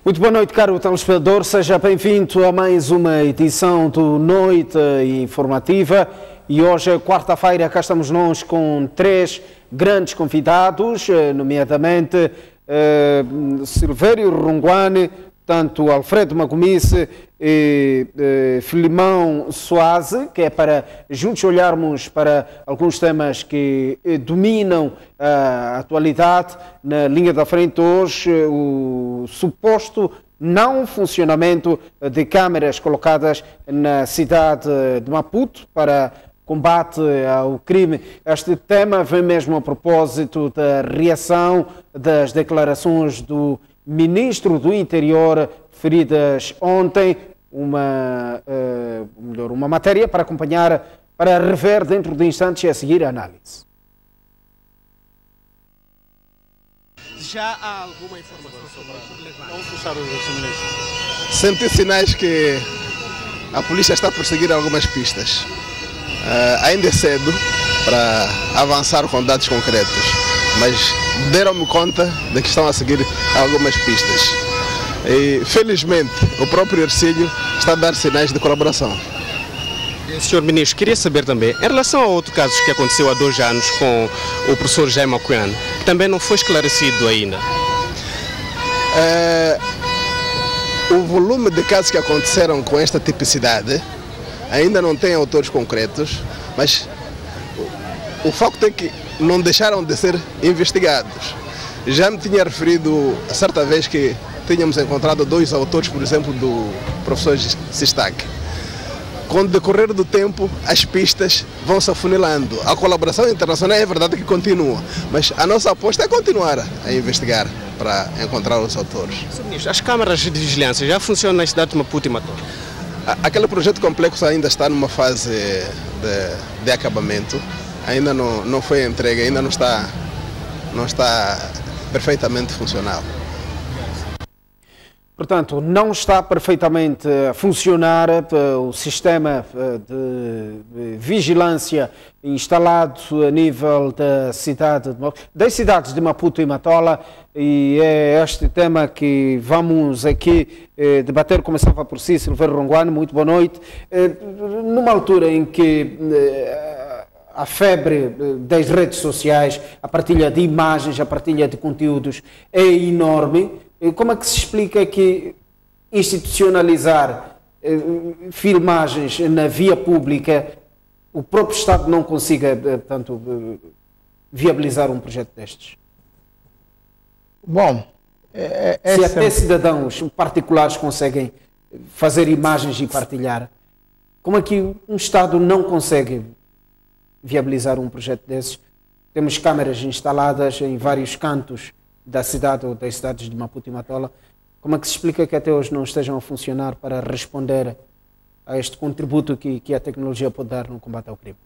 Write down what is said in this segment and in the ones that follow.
Muito boa noite, caro telespectador. Seja bem-vindo a mais uma edição do Noite Informativa. E hoje, quarta-feira, cá estamos nós com três grandes convidados, nomeadamente Silvério Ronguane, tanto Alfredo Magomice e Filimão Soaze, que é para juntos olharmos para alguns temas que dominam a atualidade. Na linha da frente hoje, o suposto não funcionamento de câmaras colocadas na cidade de Maputo para combate ao crime. Este tema vem mesmo a propósito da reação das declarações do Ministro do Interior, referidas ontem, uma matéria para acompanhar, para rever dentro de instantes e a seguir a análise. Já há alguma informação sobre Vamos puxar os ministros. Senti sinais que a polícia está a perseguir algumas pistas. Ainda é cedo para avançar com dados concretos, mas deram-me conta de que estão a seguir algumas pistas. E, felizmente, o próprio Ercílio está a dar sinais de colaboração. Senhor Ministro, queria saber também, em relação a outro caso que aconteceu há 2 anos com o professor Jaime Oquiano, que também não foi esclarecido ainda. O volume de casos que aconteceram com esta tipicidade ainda não tem autores concretos, mas o facto é que não deixaram de ser investigados. Já me tinha referido certa vez que tínhamos encontrado 2 autores, por exemplo, do professor Sistac. Com o decorrer do tempo, as pistas vão se afunilando. A colaboração internacional é verdade que continua, mas a nossa aposta é continuar a investigar para encontrar os autores. Senhor Ministro, as câmaras de vigilância já funcionam na cidade de Maputo e Matola? Aquele projeto complexo ainda está numa fase de acabamento, ainda não foi entregue, ainda não está perfeitamente funcional. Portanto, não está perfeitamente a funcionar o sistema de vigilância instalado a nível das cidades de Maputo e Matola, e é este tema que vamos aqui debater. Começava por si, Silvério Ronguane, muito boa noite. Numa altura em que a febre das redes sociais, a partilha de imagens, a partilha de conteúdos é enorme, como é que se explica que institucionalizar filmagens na via pública, o próprio Estado não consiga, portanto, viabilizar um projeto destes? Bom, se até cidadãos particulares conseguem fazer imagens e partilhar, como é que um Estado não consegue viabilizar um projeto desses? Temos câmaras instaladas em vários cantos da cidade ou das cidades de Maputo e Matola. Como é que se explica que até hoje não estejam a funcionar para responder a este contributo que a tecnologia pode dar no combate ao crime?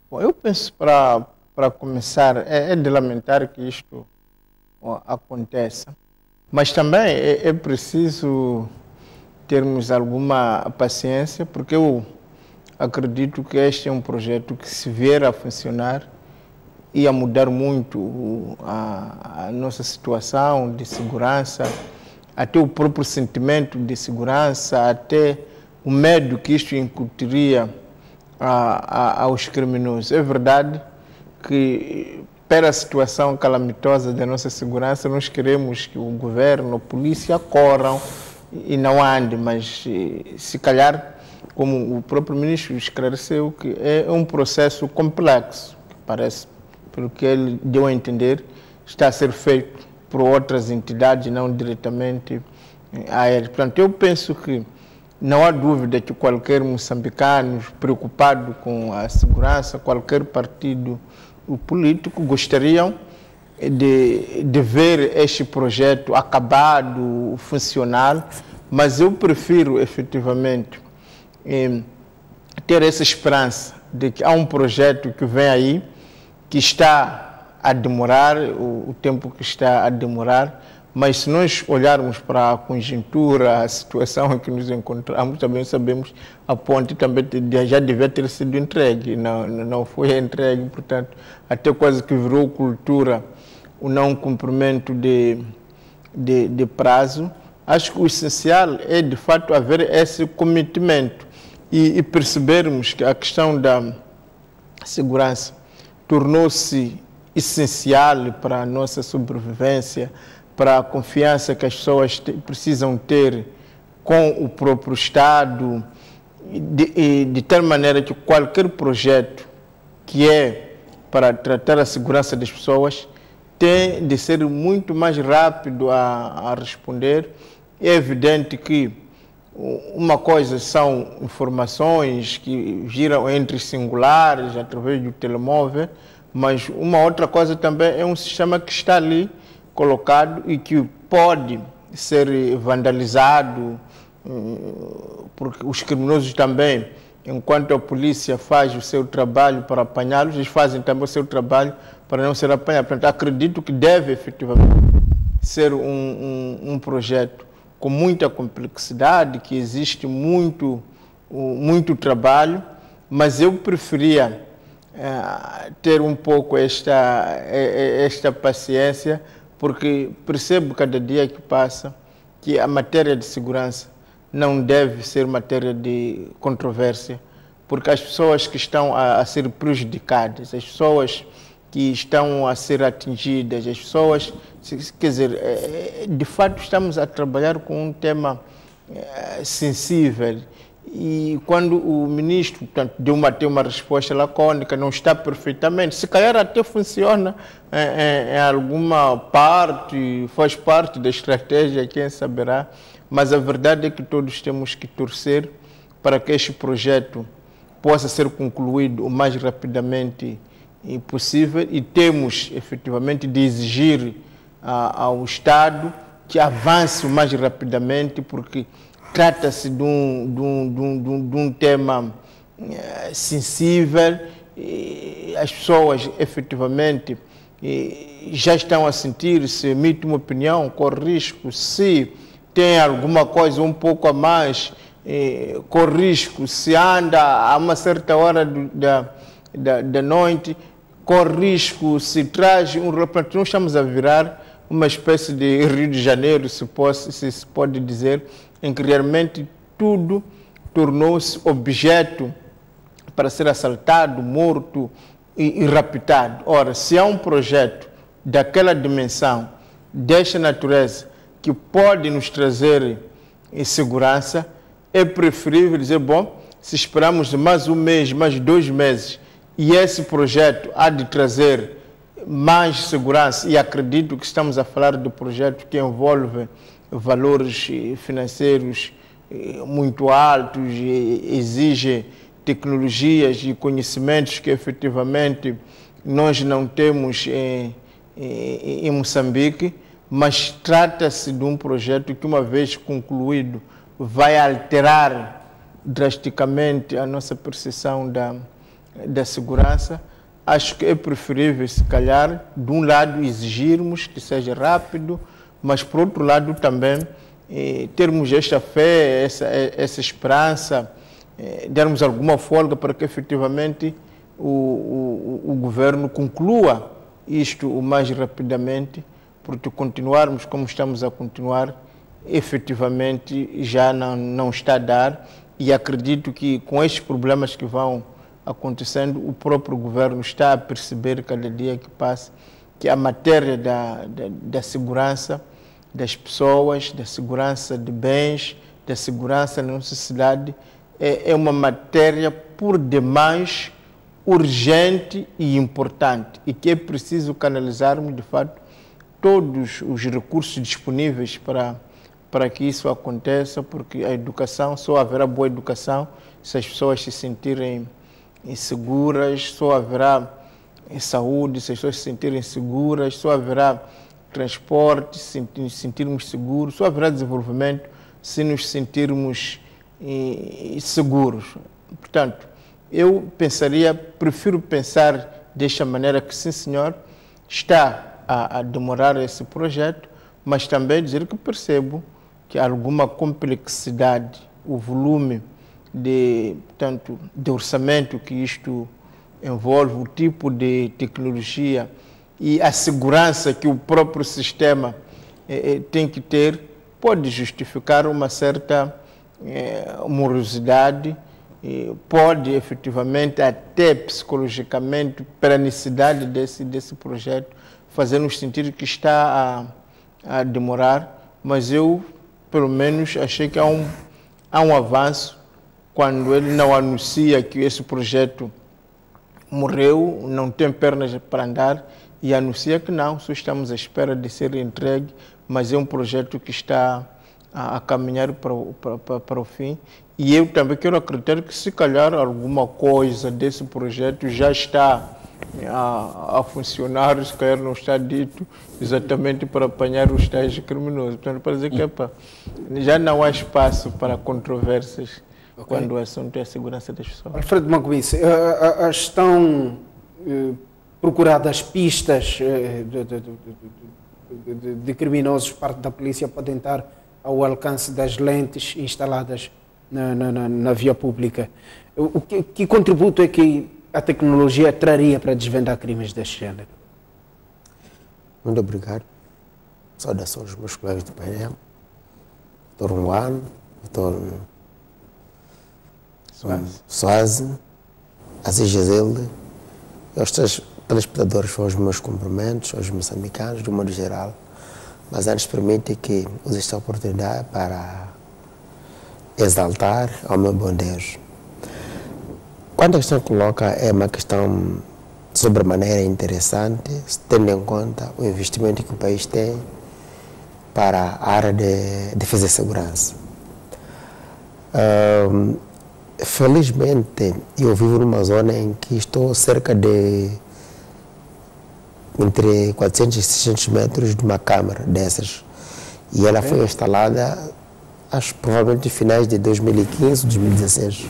Bom, eu penso, para começar, é de lamentar que isto aconteça, mas também é preciso termos alguma paciência, porque eu acredito que este é um projeto que, se vier a funcionar, ia mudar muito a nossa situação de segurança, até o próprio sentimento de segurança, até o medo que isto incutiria aos criminosos. É verdade que, pela situação calamitosa da nossa segurança, nós queremos que o governo, a polícia corram e não andem, mas se calhar, como o próprio ministro esclareceu, que é um processo complexo, que parece, pelo que ele deu a entender, está a ser feito por outras entidades, não diretamente a ele. Portanto, eu penso que não há dúvida que qualquer moçambicano preocupado com a segurança, qualquer partido político, gostariam de ver este projeto acabado, funcional, mas eu prefiro, efetivamente, ter essa esperança de que há um projeto que vem aí, que está a demorar, o tempo que está a demorar, mas se nós olharmos para a conjuntura, a situação em que nos encontramos, também sabemos a ponte também já devia ter sido entregue, não foi entregue, portanto, até quase que virou cultura o não cumprimento de prazo, Acho que o essencial é, de fato, haver esse cometimento e percebermos que a questão da segurança tornou-se essencial para a nossa sobrevivência, para a confiança que as pessoas precisam ter com o próprio Estado, de tal maneira que qualquer projeto que é para tratar a segurança das pessoas tem de ser muito mais rápido a responder. É evidente que uma coisa são informações que giram entre singulares, através do telemóvel, mas uma outra coisa também é um sistema que está ali colocado e que pode ser vandalizado, porque os criminosos também, enquanto a polícia faz o seu trabalho para apanhá-los, eles fazem também o seu trabalho para não ser apanhados. Portanto, acredito que deve efetivamente ser um projeto com muita complexidade, que existe muito trabalho, mas eu preferia ter um pouco esta paciência, porque percebo cada dia que passa que a matéria de segurança não deve ser matéria de controvérsia, porque as pessoas que estão a ser prejudicadas, as pessoas que estão a ser atingidas, as pessoas, quer dizer, de fato estamos a trabalhar com um tema sensível, e quando o ministro, portanto, deu uma resposta lacônica, não está perfeitamente, se calhar até funciona em alguma parte, faz parte da estratégia, quem saberá, mas a verdade é que todos temos que torcer para que este projeto possa ser concluído o mais rapidamente possível, e temos efetivamente de exigir ao Estado que avance o mais rapidamente, porque trata-se de um tema sensível, e as pessoas efetivamente já estão a sentir, se emite uma opinião, corre risco, se tem alguma coisa um pouco a mais, corre risco, se anda a uma certa hora da noite, corre risco, se traz um repente. Nós estamos a virar uma espécie de Rio de Janeiro, se pode dizer, em que realmente tudo tornou-se objeto para ser assaltado, morto e raptado. Ora, se há um projeto daquela dimensão, desta natureza, que pode nos trazer segurança, é preferível dizer, bom, se esperamos mais um mês, mais 2 meses, e esse projeto há de trazer mais segurança, e acredito que estamos a falar de projeto que envolve valores financeiros muito altos, e exige tecnologias e conhecimentos que efetivamente nós não temos em Moçambique, mas trata-se de um projeto que, uma vez concluído, vai alterar drasticamente a nossa percepção da segurança. Acho que é preferível, se calhar, de um lado exigirmos que seja rápido, mas, por outro lado, também termos esta fé, essa esperança, darmos alguma folga para que, efetivamente, o governo conclua isto o mais rapidamente, porque continuarmos como estamos a continuar, efetivamente, já não está a dar, e acredito que, com estes problemas que vão acontecendo, o próprio governo está a perceber, cada dia que passa, que a matéria da segurança das pessoas, da segurança de bens, da segurança na nossa cidade, é uma matéria por demais urgente e importante, e que é preciso canalizarmos, de fato, todos os recursos disponíveis para que isso aconteça, porque a educação, só haverá boa educação se as pessoas se sentirem seguras, só haverá saúde se as pessoas se sentirem seguras, só haverá transporte se nos sentirmos seguros, só haverá desenvolvimento se nos sentirmos seguros. Portanto, eu prefiro pensar desta maneira, que sim, senhor, está a demorar esse projeto, mas também dizer que percebo que há alguma complexidade, o volume de orçamento que isto envolve, o tipo de tecnologia e a segurança que o próprio sistema tem que ter, pode justificar uma certa morosidade, pode efetivamente, até psicologicamente, pela necessidade desse projeto, fazer no sentido que está a demorar, mas eu, pelo menos, achei que há um avanço quando ele não anuncia que esse projeto morreu, não tem pernas para andar, e anuncia que não, só estamos à espera de ser entregue, mas é um projeto que está a caminhar para o fim. E eu também quero acreditar que, se calhar, alguma coisa desse projeto já está a funcionar, se calhar não está dito exatamente para apanhar os tais criminosos. Portanto, para dizer que já não há espaço para controvérsias quando o assunto é a segurança das pessoas. Alfredo Magomice, estão procuradas pistas de criminosos por parte da polícia para tentar ao alcance das lentes instaladas na via pública. Que contributo é que a tecnologia traria para desvendar crimes deste género? Muito obrigado. Saudações aos meus colegas do painel, Dr. Juan, Dr. Soaze, Assis Giselde, e aos telespectadores, aos meus cumprimentos, aos moçambicanos, de um modo geral. Mas antes permite que use esta oportunidade para exaltar ao meu bom Deus. Quando a questão coloca é uma questão sobremaneira interessante, tendo em conta o investimento que o país tem para a área de defesa e segurança. Felizmente, eu vivo numa zona em que estou cerca de entre 400 e 600 metros de uma câmara dessas. E ela foi instalada, acho provavelmente finais de 2015, 2016.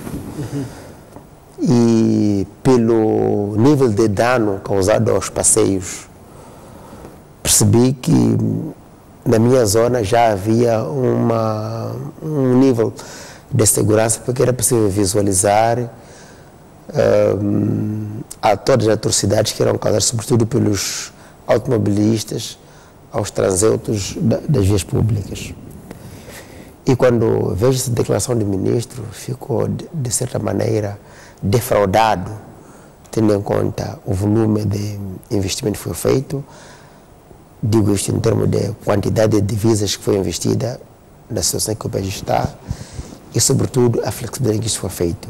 E pelo nível de dano causado aos passeios, percebi que na minha zona já havia um nível de segurança, porque era possível visualizar a todas as atrocidades que eram causadas, sobretudo pelos automobilistas, aos transeuntes das vias públicas. E quando vejo essa declaração do ministro, fico, de certa maneira, defraudado, tendo em conta o volume de investimento que foi feito, digo isto em termos de quantidade de divisas que foi investida na situação que o país está e, sobretudo, a flexibilidade em que isto foi feito.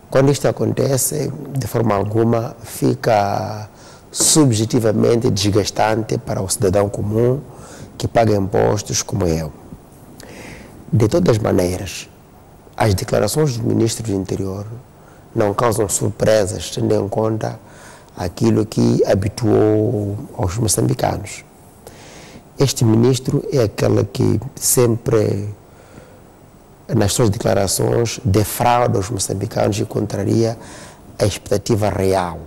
Quando isto acontece, de forma alguma, fica subjetivamente desgastante para o cidadão comum que paga impostos como eu. De todas as maneiras, as declarações do ministro do Interior não causam surpresas, tendo em conta aquilo que habituou aos moçambicanos. Este ministro é aquele que sempre, nas suas declarações, defrauda os moçambicanos e contraria a expectativa real,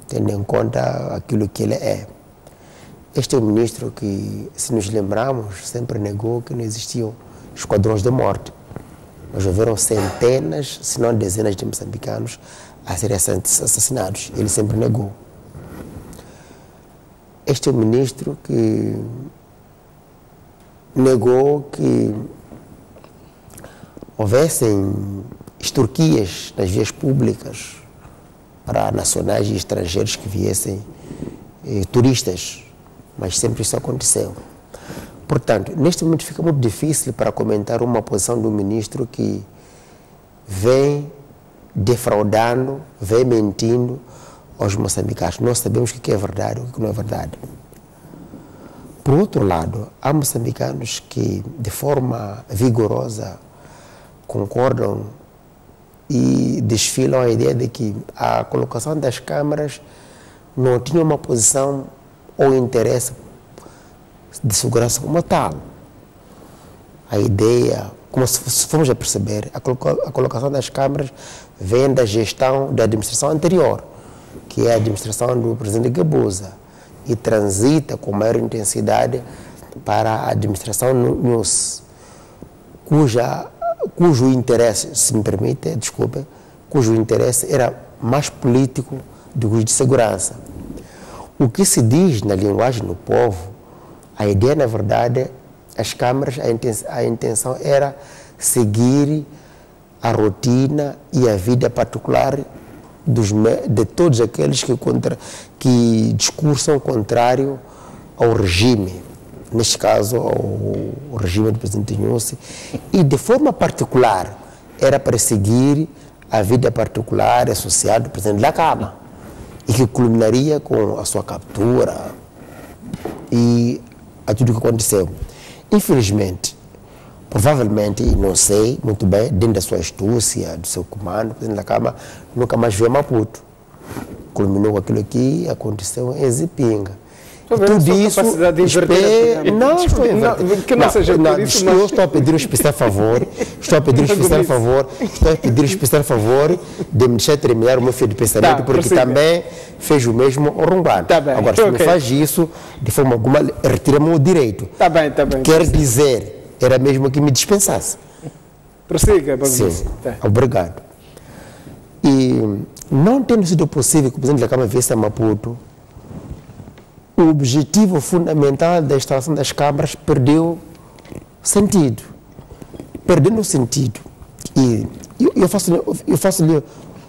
tendo em conta aquilo que ele é. Este é um ministro que, se nos lembrarmos, sempre negou que não existiam esquadrões de morte. Mas houveram centenas, se não dezenas de moçambicanos a serem assassinados. Ele sempre negou. Este é um ministro que negou que houvessem extorquias nas vias públicas para nacionais e estrangeiros que viessem, turistas, mas sempre isso aconteceu. Portanto, neste momento fica muito difícil para comentar uma posição do ministro que vem defraudando, vem mentindo aos moçambicanos. Nós sabemos o que é verdade e o que não é verdade. Por outro lado, há moçambicanos que, de forma vigorosa, concordam e desfilam a ideia de que a colocação das câmaras não tinha uma posição ou interesse de segurança como tal. A ideia, como se formos a perceber, a colocação das câmaras vem da gestão da administração anterior, que é a administração do presidente Gabuza, e transita com maior intensidade para a administração NUS, cujo interesse, se me permite, desculpe, cujo interesse era mais político do que o de segurança. O que se diz na linguagem do povo, a ideia, na verdade, as câmaras, a intenção era seguir a rotina e a vida particular de todos aqueles que discursam contrário ao regime, neste caso ao regime do presidente Nyusi, e de forma particular era para seguir a vida particular e social do presidente da Câmara, e que culminaria com a sua captura e a tudo o que aconteceu. Infelizmente, provavelmente, não sei muito bem, dentro da sua astúcia, do seu comando, o presidente da Câmara nunca mais veio a Maputo. Culminou com aquilo que aconteceu em Zipinga. Tudo isso, não estou a pedir um especial favor, estou a pedir um especial favor de me deixar terminar o meu fio de pensamento, porque também fez o mesmo ao Rumbano. Agora, se me faz isso, de forma alguma, retira-me o direito. Quer dizer, era mesmo que me dispensasse. Prossiga, sim, obrigado. E não tendo sido possível que o presidente da Câmara viesse a Maputo, o objetivo fundamental da instalação das câmaras perdeu sentido. Perdendo o sentido. E eu faço-lhe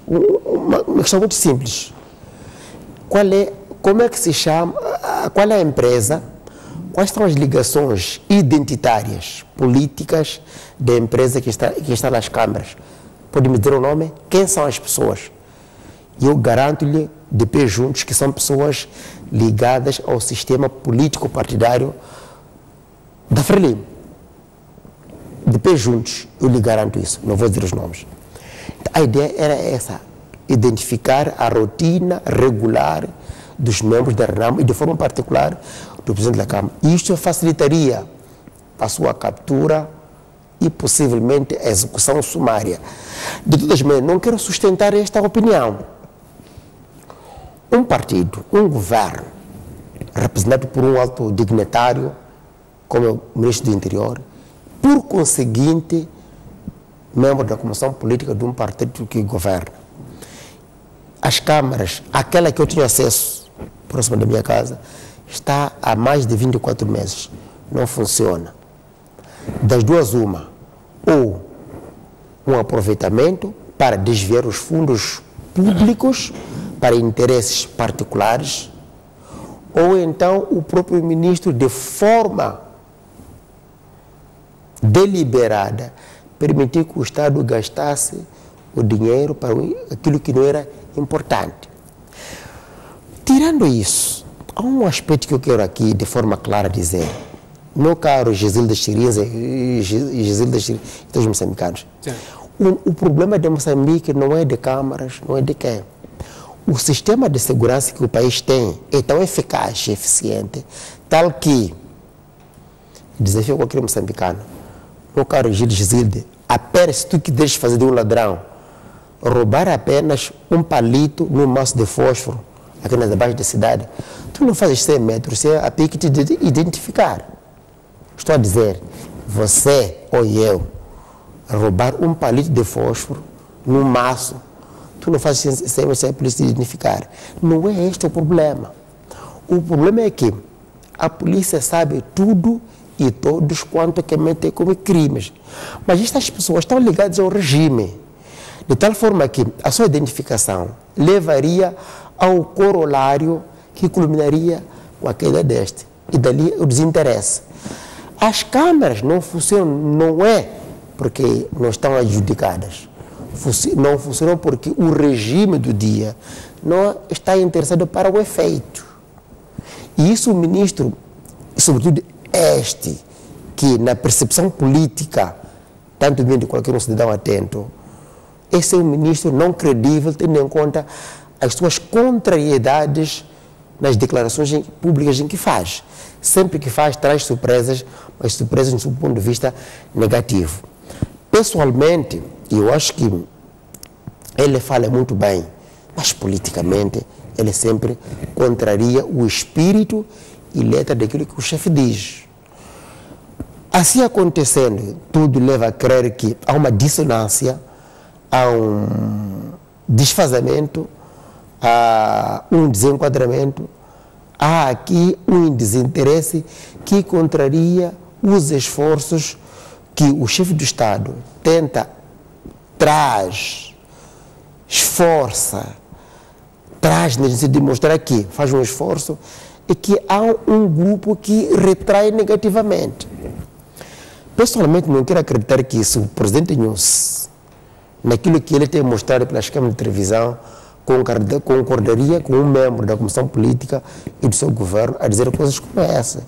uma questão muito simples. Como é que se chama, qual é a empresa, quais são as ligações identitárias, políticas da empresa que está nas câmaras? Pode me dizer o nome? Quem são as pessoas? E eu garanto-lhe, de pé juntos, que são pessoas ligadas ao sistema político-partidário da Frelimo. De pé juntos, eu lhe garanto isso, não vou dizer os nomes. A ideia era essa, identificar a rotina regular dos membros da RENAMO e, de forma particular, do presidente da Câmara. Isto facilitaria a sua captura e, possivelmente, a execução sumária. De todas maneiras, não quero sustentar esta opinião. Um partido, um governo, representado por um alto dignitário, como o ministro do Interior, por conseguinte, membro da comissão política de um partido que governa. As câmaras, aquela que eu tinha acesso, próxima da minha casa, está há mais de 24 meses. Não funciona. Das duas, uma. Ou um aproveitamento para desviar os fundos públicos para interesses particulares, ou então o próprio ministro, de forma deliberada, permitir que o Estado gastasse o dinheiro para aquilo que não era importante. Tirando isso, há um aspecto que eu quero aqui, de forma clara, dizer. Meu caro Gisilda Chiriza e Gisilda Chiriza, todos os moçambicanos. O problema de Moçambique não é de câmaras, não é de quem. O sistema de segurança que o país tem é tão eficaz e eficiente, tal que, desafio qualquer moçambicano, meu caro Gisilda, apenas se tu quiseres fazer de um ladrão, roubar apenas um palito num maço de fósforo, aqui nas baixas da cidade, tu não fazes 100 metros, se a PIC te identificar. Estou a dizer, você ou eu, roubar um palito de fósforo num maço, tu não fazes sem a polícia identificar. Não é este o problema. O problema é que a polícia sabe tudo e todos quanto que metem como crimes. Mas estas pessoas estão ligadas ao regime, de tal forma que a sua identificação levaria ao corolário que culminaria com a queda deste. E dali o desinteresse. As câmaras não funcionam, não é porque não estão adjudicadas. Não funcionam porque o regime do dia não está interessado para o efeito. E isso o ministro, sobretudo este, que na percepção política, tanto bem de qualquer um cidadão atento, esse é um ministro não credível, tendo em conta as suas contrariedades nas declarações públicas em que faz. Sempre que faz, traz surpresas, mas surpresas do ponto de vista negativo. Pessoalmente, eu acho que ele fala muito bem, mas politicamente ele sempre contraria o espírito e letra daquilo que o chefe diz. Assim acontecendo, tudo leva a crer que há uma dissonância, há um desfazamento, há um desenquadramento, há aqui um desinteresse que contraria os esforços que o chefe do Estado esforça, traz no sentido de mostrar que faz um esforço, e que há um grupo que retrai negativamente. Pessoalmente, não quero acreditar que se o presidente Nhosse, naquilo que ele tem mostrado pelas câmaras de televisão, concordaria com um membro da Comissão Política e do seu governo a dizer coisas como essa,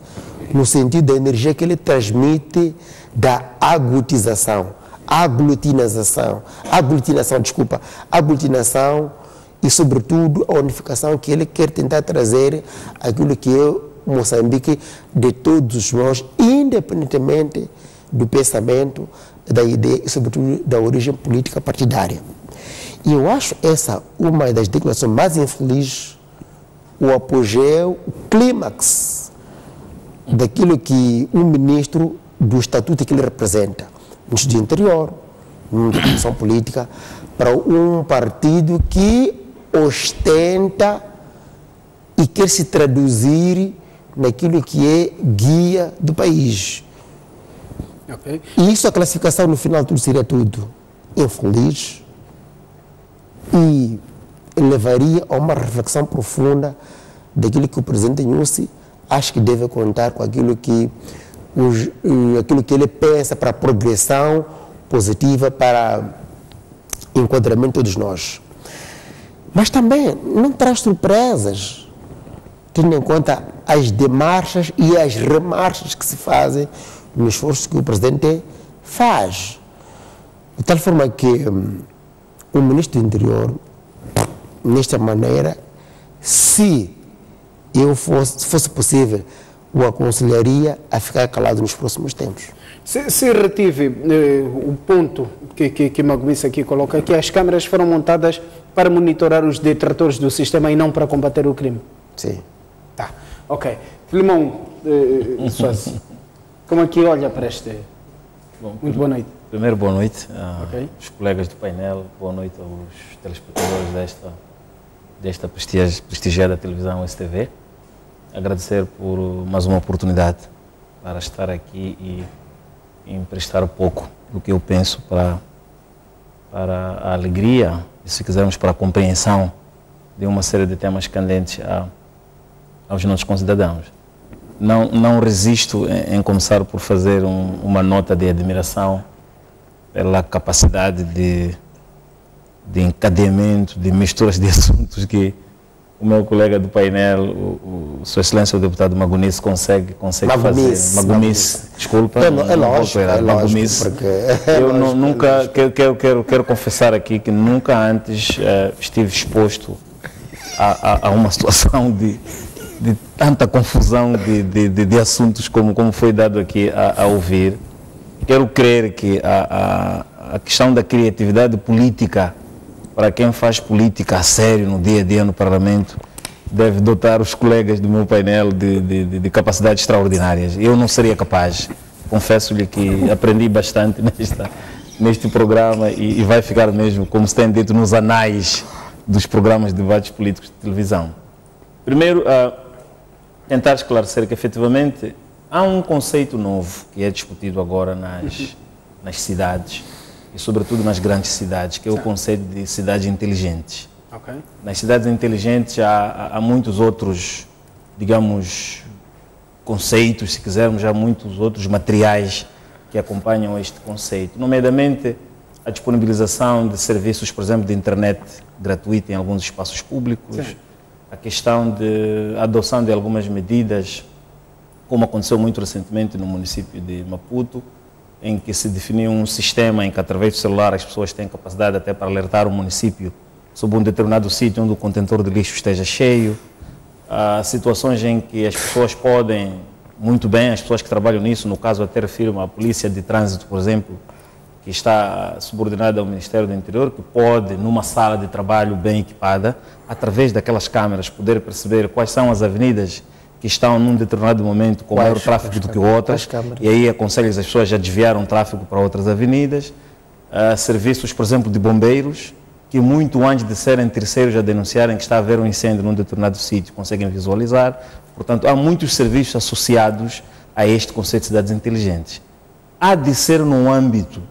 no sentido da energia que ele transmite da aglutinação e, sobretudo, a unificação que ele quer tentar trazer aquilo que é Moçambique de todos nós, independentemente do pensamento, da ideia e, sobretudo, da origem política partidária. E eu acho essa uma das declarações mais infelizes, o apogeu, o clímax daquilo que um ministro do estatuto que ele representa, ministro do Interior, ministro da Comissão Política, para um partido que ostenta e quer se traduzir naquilo que é guia do país. Okay. E isso, a classificação no final tudo seria tudo infeliz e levaria a uma reflexão profunda daquilo que o presidente Nhosse acha que deve contar com aquilo que ele pensa para a progressão positiva, para enquadramento de todos nós. Mas também não traz surpresas, tendo em conta as demarchas e as remarchas que se fazem no esforço que o presidente faz. De tal forma que o ministro do Interior, nesta maneira, se fosse possível, o aconselharia a ficar calado nos próximos tempos. Se retive o ponto que Magomisse aqui coloca, que as câmaras foram montadas para monitorar os detratores do sistema e não para combater o crime. Sim. Tá, ok. Filimão Soares, como é que olha para este? Bom, muito boa noite. Primeiro, boa noite aos colegas do painel, boa noite aos telespectadores desta prestigiada televisão STV. Agradecer por mais uma oportunidade para estar aqui e emprestar um pouco do que eu penso para a alegria e, se quisermos, para a compreensão de uma série de temas candentes aos nossos concidadãos. Não resisto em começar por fazer uma nota de admiração pela capacidade de encadeamento, de misturas de assuntos que o meu colega do painel, o Sua Excelência o deputado Magomisse, consegue fazer. Magomisse, desculpa. É lógico, porque eu nunca, quero confessar aqui que nunca antes estive exposto a uma situação de tanta confusão de assuntos como foi dado aqui a ouvir. Quero crer que a questão da criatividade política, para quem faz política a sério no dia a dia no Parlamento, deve dotar os colegas do meu painel de capacidades extraordinárias. Eu não seria capaz. Confesso-lhe que aprendi bastante neste programa e vai ficar mesmo, como se tem dito, nos anais dos programas de debates políticos de televisão. Primeiro, tentar esclarecer que, efetivamente, há um conceito novo que é discutido agora nas cidades, e sobretudo nas grandes cidades, que é o conceito de cidades inteligentes. Okay. Nas cidades inteligentes há muitos outros, digamos, conceitos, se quisermos, há muitos outros materiais que acompanham este conceito, nomeadamente a disponibilização de serviços, por exemplo, de internet gratuita em alguns espaços públicos. Sim. A questão de adoção de algumas medidas, como aconteceu muito recentemente no município de Maputo, em que se definiu um sistema em que, através do celular, as pessoas têm capacidade até para alertar o município sobre um determinado sítio onde o contentor de lixo esteja cheio. Há situações em que as pessoas podem, muito bem, as pessoas que trabalham nisso, no caso até refiro a Polícia de Trânsito, por exemplo, que está subordinada ao Ministério do Interior, que pode, numa sala de trabalho bem equipada, através daquelas câmeras, poder perceber quais são as avenidas que estão num determinado momento com maior tráfego do que outras, e aí aconselho as pessoas a desviar um tráfego para outras avenidas. Serviços, por exemplo, de bombeiros, que muito antes de serem terceiros a denunciarem que está a haver um incêndio num determinado sítio, conseguem visualizar. Portanto, há muitos serviços associados a este conceito de cidades inteligentes. Há de ser num âmbito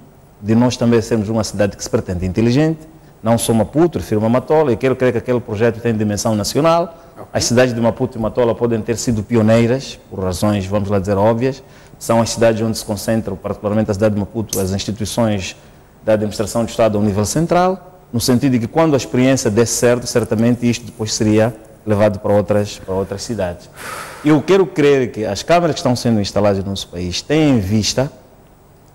de nós também sermos uma cidade que se pretende inteligente, não só Maputo, refiro a Matola, e quero crer que aquele projeto tem dimensão nacional. As cidades de Maputo e Matola podem ter sido pioneiras, por razões, vamos lá dizer, óbvias. São as cidades onde se concentram, particularmente a cidade de Maputo, as instituições da administração do Estado ao nível central, no sentido de que quando a experiência desse certo, certamente isto depois seria levado para outras cidades. Eu quero crer que as câmaras que estão sendo instaladas no nosso país têm em vista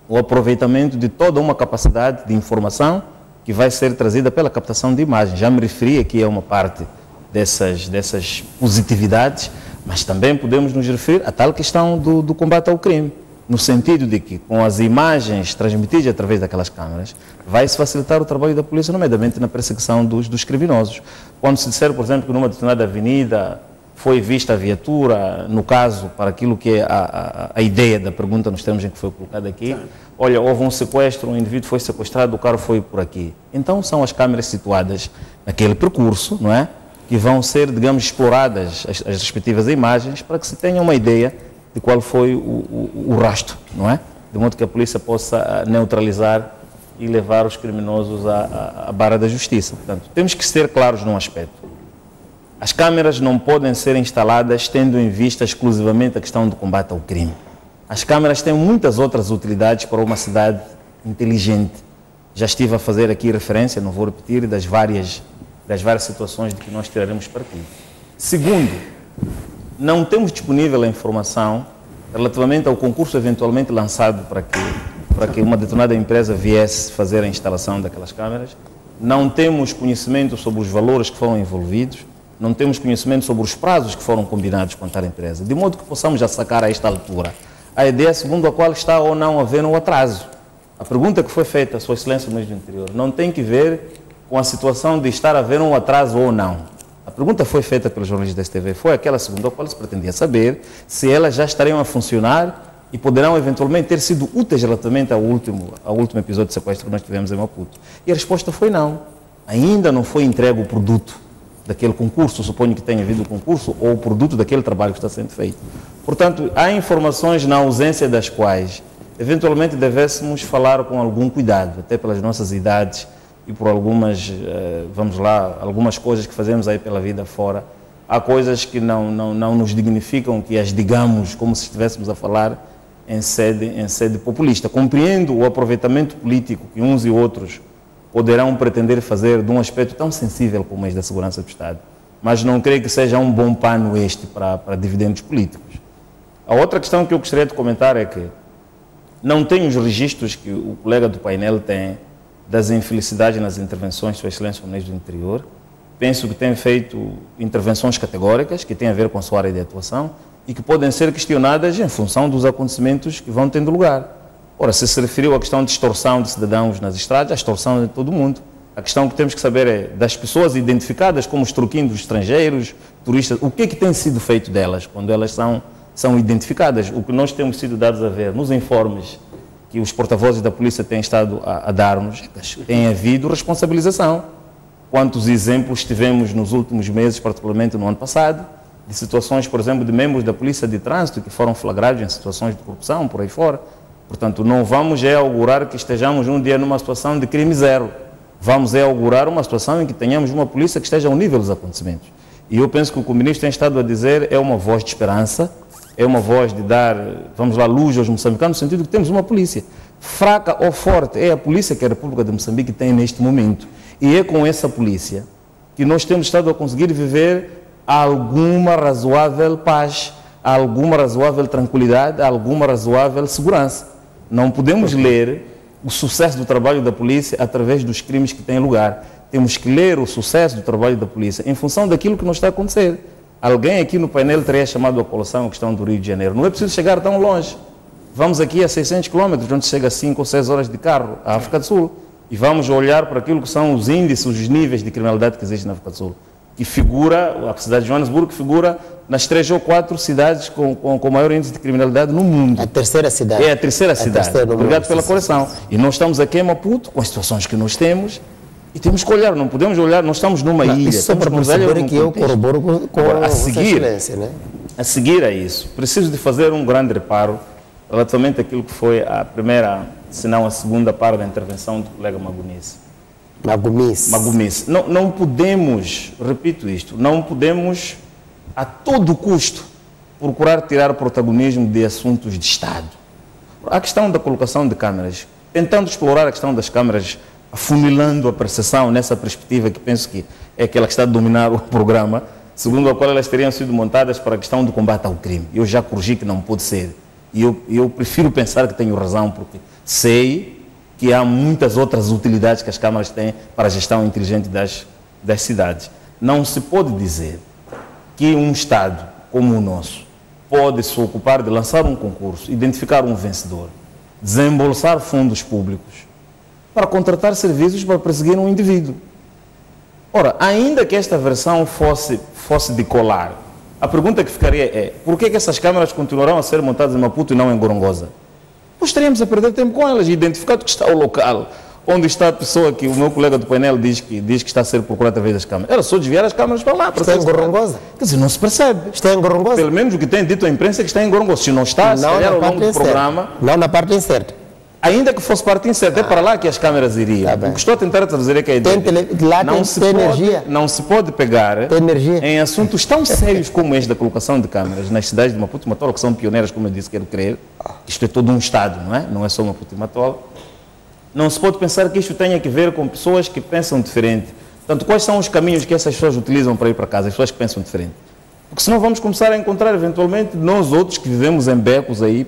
o aproveitamento de toda uma capacidade de informação que vai ser trazida pela captação de imagens. Já me referi aqui a uma parte dessas positividades, mas também podemos nos referir a tal questão do combate ao crime, no sentido de que com as imagens transmitidas através daquelas câmaras, vai-se facilitar o trabalho da polícia, nomeadamente na perseguição dos criminosos. Quando se disser, por exemplo, que numa determinada avenida foi vista a viatura, no caso, para aquilo que é a ideia da pergunta nos termos em que foi colocada aqui, olha, houve um sequestro, um indivíduo foi sequestrado, o carro foi por aqui. Então são as câmaras situadas naquele percurso, não é? Que vão ser, digamos, exploradas as respectivas imagens para que se tenha uma ideia de qual foi o rastro, não é? De modo que a polícia possa neutralizar e levar os criminosos à barra da justiça. Portanto, temos que ser claros num aspecto. As câmeras não podem ser instaladas tendo em vista exclusivamente a questão do combate ao crime. As câmeras têm muitas outras utilidades para uma cidade inteligente. Já estive a fazer aqui referência, não vou repetir, das várias situações de que nós tiraremos partido. Segundo, não temos disponível a informação relativamente ao concurso eventualmente lançado para que uma determinada empresa viesse fazer a instalação daquelas câmeras. Não temos conhecimento sobre os valores que foram envolvidos, não temos conhecimento sobre os prazos que foram combinados com a empresa, de modo que possamos já sacar a esta altura a ideia segundo a qual está ou não haver um atraso. A pergunta que foi feita, Sua Excelência do Ministro do Interior, não tem que ver com a situação de estar a haver um atraso ou não. A pergunta foi feita pelos jornalistas da STV, foi aquela segundo a qual se pretendia saber se elas já estariam a funcionar e poderão eventualmente ter sido úteis relativamente ao último episódio de sequestro que nós tivemos em Maputo. E a resposta foi não. Ainda não foi entregue o produto daquele concurso, suponho que tenha havido o concurso, ou o produto daquele trabalho que está sendo feito. Portanto, há informações na ausência das quais, eventualmente, devêssemos falar com algum cuidado, até pelas nossas idades e por algumas, algumas coisas que fazemos aí pela vida fora. Há coisas que não nos dignificam, que as digamos como se estivéssemos a falar em sede populista. Compreendo o aproveitamento político que uns e outros poderão pretender fazer de um aspecto tão sensível como este da segurança do Estado, mas não creio que seja um bom pano este para dividendos políticos. A outra questão que eu gostaria de comentar é que não tenho os registros que o colega do painel tem das infelicidades nas intervenções de Sua Excelência do Ministro do Interior. Penso que tem feito intervenções categóricas que têm a ver com a sua área de atuação e que podem ser questionadas em função dos acontecimentos que vão tendo lugar. Ora, se referiu à questão de extorsão de cidadãos nas estradas, a extorsão é de todo mundo. A questão que temos que saber é das pessoas identificadas como os troquinhos estrangeiros, turistas, o que tem sido feito delas quando elas são identificadas? O que nós temos sido dados a ver nos informes que os porta-vozes da polícia têm estado a dar-nos, tem havido responsabilização. Quantos exemplos tivemos nos últimos meses, particularmente no ano passado, de situações, por exemplo, de membros da polícia de trânsito que foram flagrados em situações de corrupção, por aí fora. Portanto, não vamos augurar que estejamos um dia numa situação de crime zero. Vamos augurar uma situação em que tenhamos uma polícia que esteja ao nível dos acontecimentos. E eu penso que o que o ministro tem estado a dizer é uma voz de esperança, é uma voz de dar, luz aos moçambicanos, no sentido de que temos uma polícia fraca ou forte. É a polícia que a República de Moçambique tem neste momento. E é com essa polícia que nós temos estado a conseguir viver alguma razoável paz, alguma razoável tranquilidade, alguma razoável segurança. Não podemos ler o sucesso do trabalho da polícia através dos crimes que têm lugar. Temos que ler o sucesso do trabalho da polícia em função daquilo que nos está a acontecer. Alguém aqui no painel teria chamado a colação a questão do Rio de Janeiro. Não é preciso chegar tão longe. Vamos aqui a 600 km, onde chega a 5 ou 6 horas de carro, à África do Sul. E vamos olhar para aquilo que são os índices, os níveis de criminalidade que existem na África do Sul. Que figura, a cidade de Joanesburgo figura nas 3 ou 4 cidades com maior índice de criminalidade no mundo. A terceira cidade. É a terceira cidade. Obrigado pela correção. E nós estamos aqui em Maputo, com as situações que nós temos, e temos que olhar, não podemos olhar, nós estamos numa ilha. Isso só para perceber que eu corroboro com a seguir, né? a seguir a isso, preciso de fazer um grande reparo relativamente àquilo que foi a primeira, se não a segunda parte da intervenção do colega Magomice. Não podemos, repito isto, não podemos a todo custo procurar tirar protagonismo de assuntos de Estado. A questão da colocação de câmaras, tentando explorar a questão das câmaras, afunilando a percepção nessa perspectiva que penso que é aquela que está a dominar o programa, segundo a qual elas teriam sido montadas para a questão do combate ao crime. Eu já corrigi que não pode ser. E eu prefiro pensar que tenho razão, porque sei que há muitas outras utilidades que as câmaras têm para a gestão inteligente das cidades. Não se pode dizer que um Estado como o nosso pode se ocupar de lançar um concurso, identificar um vencedor, desembolsar fundos públicos para contratar serviços para perseguir um indivíduo. Ora, ainda que esta versão fosse de colar, a pergunta que ficaria é: por que essas câmaras continuarão a ser montadas em Maputo e não em Gorongosa? Nós estaríamos a perder tempo com elas, identificado que está o local onde está a pessoa que o meu colega do painel diz que está a ser procurada através das câmaras. Era só desviar as câmaras para lá. Está em Gorongosa? Quer dizer, não se percebe. Está em Gorongosa? Pelo menos o que tem dito a imprensa é que está em Gorongosa. Se não está, se calhar ao longo do programa... Não na parte incerta. Ainda que fosse parte incerta, é para lá que as câmaras iriam. Tá, o que estou a tentar trazer é que a ideia... Não se pode pegar em assuntos tão sérios como este da colocação de câmaras nas cidades de Maputo e Matola, que são pioneiras, como eu disse, quero crer. Isto é todo um Estado, não é? Não é só Maputo e Matola. Não se pode pensar que isto tenha que ver com pessoas que pensam diferente. Portanto, quais são os caminhos que essas pessoas utilizam para ir para casa, as pessoas que pensam diferente? Porque senão vamos começar a encontrar, eventualmente, nós outros que vivemos em becos aí,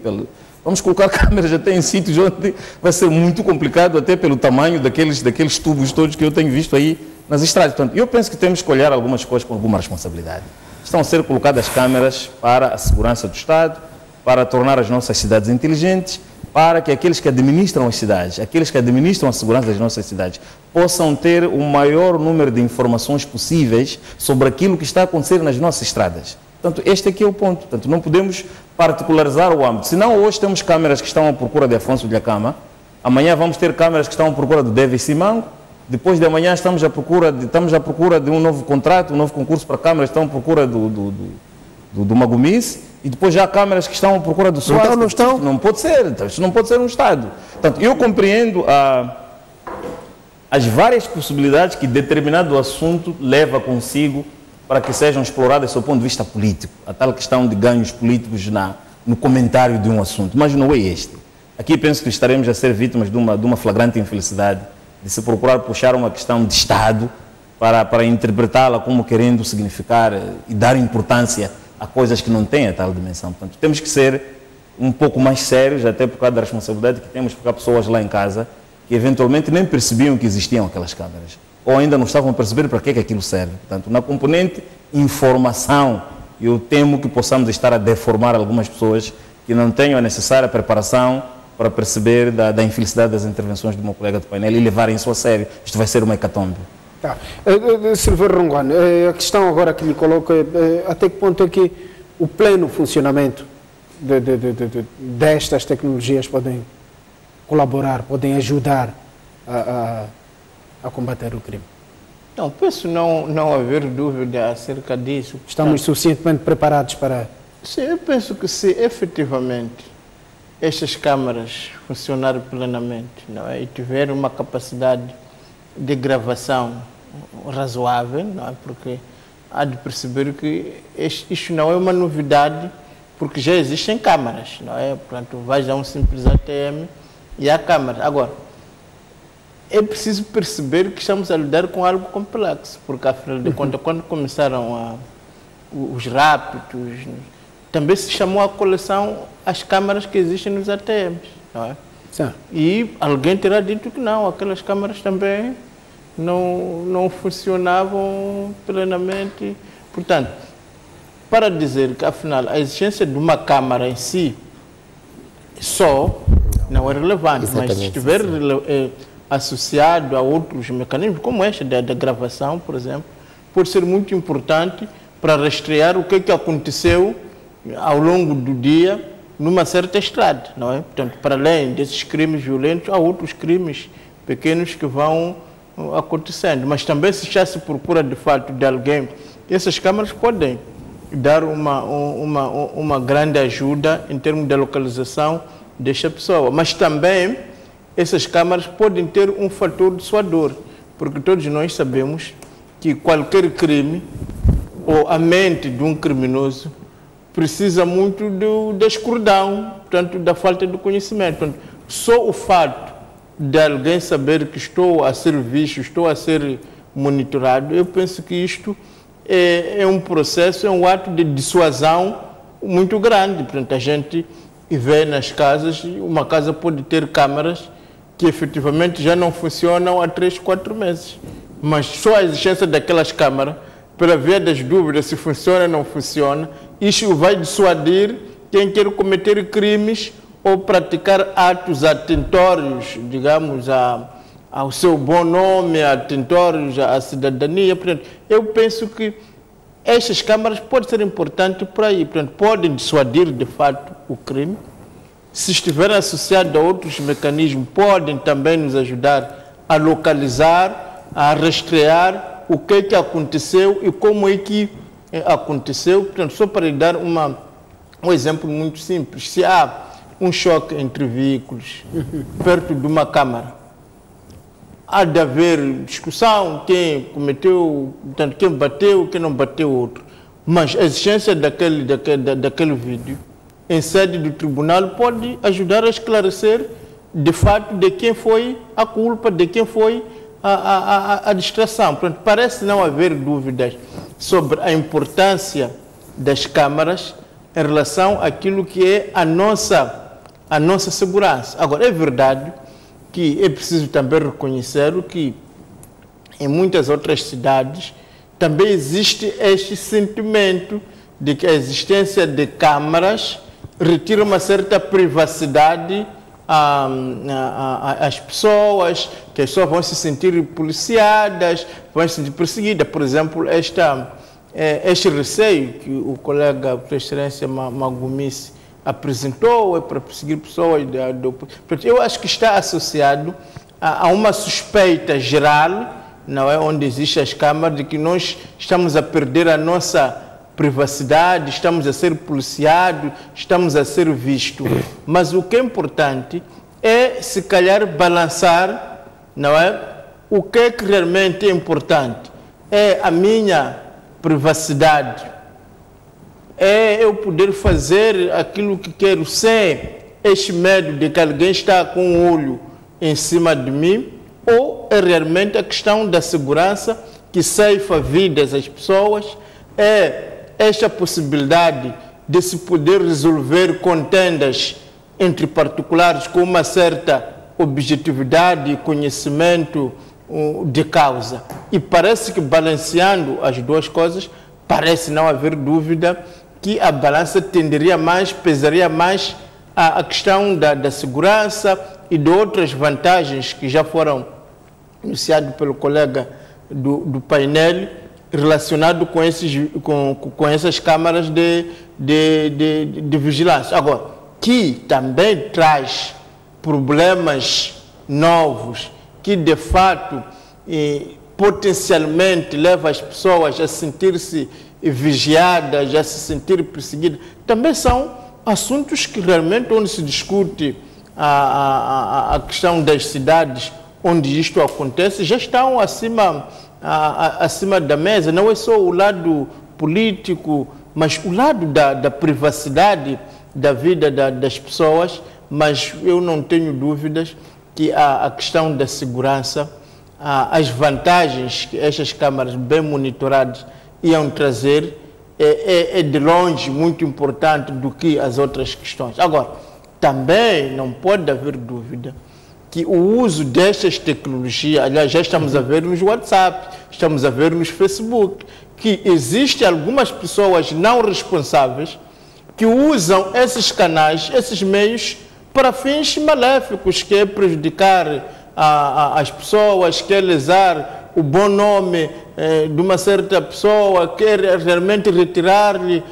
vamos colocar câmeras até em sítios onde vai ser muito complicado, até pelo tamanho daqueles tubos todos que eu tenho visto aí nas estradas. Portanto, eu penso que temos que olhar algumas coisas com alguma responsabilidade. Estão a ser colocadas câmeras para a segurança do Estado, para tornar as nossas cidades inteligentes, para que aqueles que administram as cidades, aqueles que administram a segurança das nossas cidades, possam ter o maior número de informações possíveis sobre aquilo que está a acontecer nas nossas estradas. Portanto, este aqui é o ponto. Portanto, não podemos particularizar o âmbito. Senão, hoje temos câmeras que estão à procura de Afonso de Acama, amanhã vamos ter câmeras que estão à procura do David Simango, depois de amanhã estamos à procura de um novo contrato, um novo concurso para câmeras, estão à procura do Magomice, e depois já há câmaras que estão à procura do SWAT. Então não estão? Não pode ser, então, isso não pode ser um Estado. Portanto, eu compreendo as várias possibilidades que determinado assunto leva consigo para que sejam exploradas do seu ponto de vista político, a tal questão de ganhos políticos no comentário de um assunto, mas não é este. Aqui penso que estaremos a ser vítimas de uma flagrante infelicidade de se procurar puxar uma questão de Estado para interpretá-la como querendo significar e dar importância a coisas que não têm a tal dimensão. Portanto, temos que ser um pouco mais sérios, até por causa da responsabilidade que temos, porque há pessoas lá em casa que eventualmente nem percebiam que existiam aquelas câmaras, ou ainda não estavam a perceber para que aquilo serve. Portanto, na componente informação, eu temo que possamos estar a deformar algumas pessoas que não tenham a necessária preparação para perceber da infelicidade das intervenções do meu colega do painel e levarem isso a sério. Isto vai ser uma hecatombe. Tá. Silveiro Ronguane, a questão agora que lhe coloco é até que ponto é que o pleno funcionamento destas tecnologias podem colaborar, podem ajudar a combater o crime? Não, penso não haver dúvida acerca disso. Estamos suficientemente preparados para... Sim, eu penso que se efetivamente estas câmaras funcionarem plenamente, não é? E tiver uma capacidade de gravação razoável, não é? Porque há de perceber que isto não é uma novidade, porque já existem câmaras, não é? Portanto, vais a um simples ATM e há câmaras. Agora, é preciso perceber que estamos a lidar com algo complexo, porque afinal de contas, quando começaram os rápidos, também se chamou a coleção as câmaras que existem nos ATMs, não é? Sim. E alguém terá dito que não, aquelas câmaras também não funcionavam plenamente. Portanto, para dizer que, afinal, a existência de uma câmara em si só não é relevante, exatamente, mas se estiver associado a outros mecanismos, como este da gravação, por exemplo, pode ser muito importante para rastrear o que aconteceu ao longo do dia numa certa estrada, não é? Portanto, para além desses crimes violentos, há outros crimes pequenos que vão acontecendo, mas também se já se procura de fato de alguém, essas câmaras podem dar uma grande ajuda em termos de localização desta pessoa. Mas também essas câmaras podem ter um fator dissuador, porque todos nós sabemos que qualquer crime ou a mente de um criminoso precisa muito da escuridão, portanto, da falta de conhecimento. Portanto, só o fato de alguém saber que estou a ser visto, estou a ser monitorado, eu penso que isto é um processo, é um ato de dissuasão muito grande. Portanto, a gente vê nas casas, uma casa pode ter câmaras que efetivamente já não funcionam há 3, 4 meses. Mas só a existência daquelas câmaras, pela via das dúvidas se funciona ou não funciona, isso vai dissuadir quem quer cometer crimes ou praticar atos atentórios, digamos, ao seu bom nome, atentórios à cidadania. Portanto, eu penso que estas câmaras podem ser importantes para aí, portanto, podem dissuadir de fato o crime. Se estiverem associados a outros mecanismos, podem também nos ajudar a localizar, a rastrear o que é que aconteceu e como é que aconteceu. Portanto, só para lhe dar um exemplo muito simples, se há um choque entre veículos perto de uma câmara, há de haver discussão, quem cometeu, portanto, quem bateu, quem não bateu outro. Mas a existência daquele vídeo em sede do tribunal pode ajudar a esclarecer de fato de quem foi a culpa, de quem foi a distração. Portanto, parece não haver dúvidas sobre a importância das câmaras em relação àquilo que é a nossa segurança. Agora, é verdade que é preciso também reconhecer que em muitas outras cidades também existe este sentimento de que a existência de câmaras retira uma certa privacidade às pessoas, que as pessoas vão se sentir policiadas, vão se sentir perseguidas. Por exemplo, este receio que o colega, por excelência, Magumice, apresentou para perseguir pessoas. Eu acho que está associado a uma suspeita geral, não é, onde existem as câmaras, de que nós estamos a perder a nossa privacidade, estamos a ser policiados, estamos a ser vistos. Mas o que é importante é, se calhar, balançar, não é, o que é que realmente é importante. É a minha privacidade, é eu poder fazer aquilo que quero sem este medo de que alguém está com um olho em cima de mim, ou é realmente a questão da segurança que ceifa vidas às pessoas, é esta possibilidade de se poder resolver contendas entre particulares com uma certa objetividade e conhecimento de causa. E parece que, balanceando as duas coisas, parece não haver dúvida que a balança tenderia mais, pesaria mais a questão da segurança e de outras vantagens que já foram anunciadas pelo colega do painel, relacionado com essas câmaras de vigilância. Agora, que também traz problemas novos, que de fato potencialmente leva as pessoas a sentir-se vigiadas, a se sentir perseguidas, também são assuntos que realmente, onde se discute a questão das cidades onde isto acontece, já estão acima da mesa. Não é só o lado político, mas o lado da privacidade da vida das pessoas. Mas eu não tenho dúvidas que a questão da segurança, as vantagens que estas câmaras bem monitoradas iam trazer, é de longe muito importante do que as outras questões. Agora, também não pode haver dúvida que o uso destas tecnologias, aliás, já estamos a ver nos WhatsApp, estamos a ver nos Facebook, que existem algumas pessoas não responsáveis que usam esses canais, esses meios, para fins maléficos, que é prejudicar as pessoas, que é lesar o bom nome de uma certa pessoa, quer realmente retirar-lhe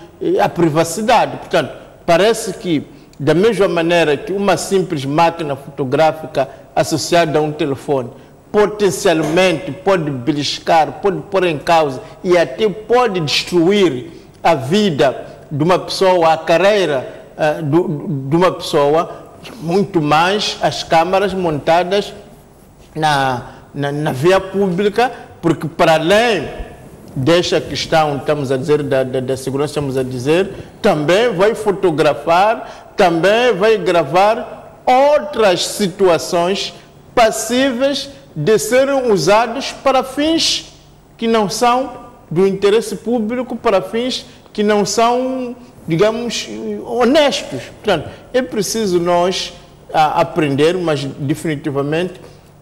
a privacidade. Portanto, parece que, da mesma maneira que uma simples máquina fotográfica associada a um telefone potencialmente pode beliscar, pode pôr em causa e até pode destruir a vida de uma pessoa, a carreira de uma pessoa, muito mais as câmaras montadas na via pública, porque para além desta questão, estamos a dizer, da segurança, estamos a dizer, também vai fotografar, também vai gravar outras situações passíveis de serem usados para fins que não são do interesse público, para fins que não são, digamos, honestos. Portanto, é preciso nós aprender, mas definitivamente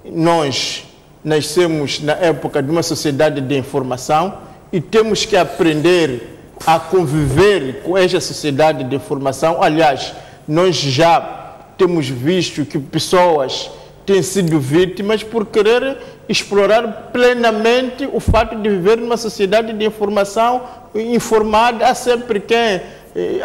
nós nascemos na época de uma sociedade de informação e temos que aprender a conviver com esta sociedade de informação. Aliás, nós já temos visto que pessoas têm sido vítimas por querer explorar plenamente o fato de viver numa sociedade de informação informada. Há sempre quem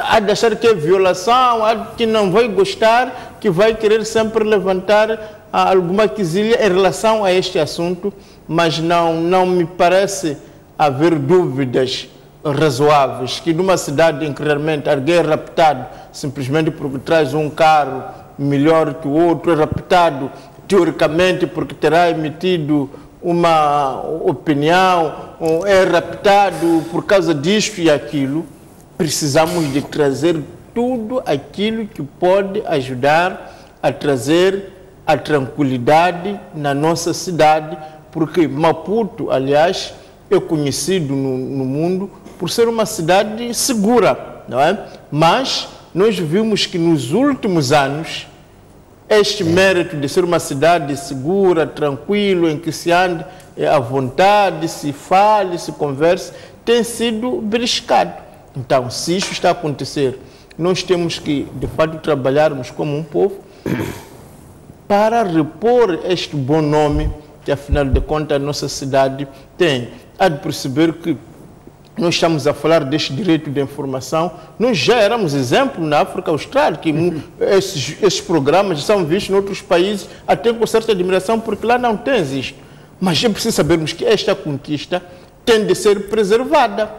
há de achar que é violação, há que não vai gostar, que vai querer sempre levantar alguma quesilha em relação a este assunto, mas não me parece haver dúvidas razoáveis que numa cidade em que realmente alguém é raptado simplesmente porque traz um carro melhor que o outro, é raptado teoricamente porque terá emitido uma opinião, ou é raptado por causa disto e aquilo, precisamos de trazer tudo aquilo que pode ajudar a trazer a tranquilidade na nossa cidade, porque Maputo, aliás, é conhecido no mundo por ser uma cidade segura, não é? Mas nós vimos que nos últimos anos este mérito de ser uma cidade segura, tranquila, em que se ande à vontade, se fale, se converse, tem sido beliscado. Então, se isso está a acontecer, nós temos que, de fato, trabalharmos como um povo para repor este bom nome que, afinal de contas, a nossa cidade tem. Há de perceber que nós estamos a falar deste direito de informação. Nós já éramos exemplo na África Austral, que esses programas são vistos em outros países, até com certa admiração, porque lá não tem isto. Mas é preciso sabermos que esta conquista tem de ser preservada.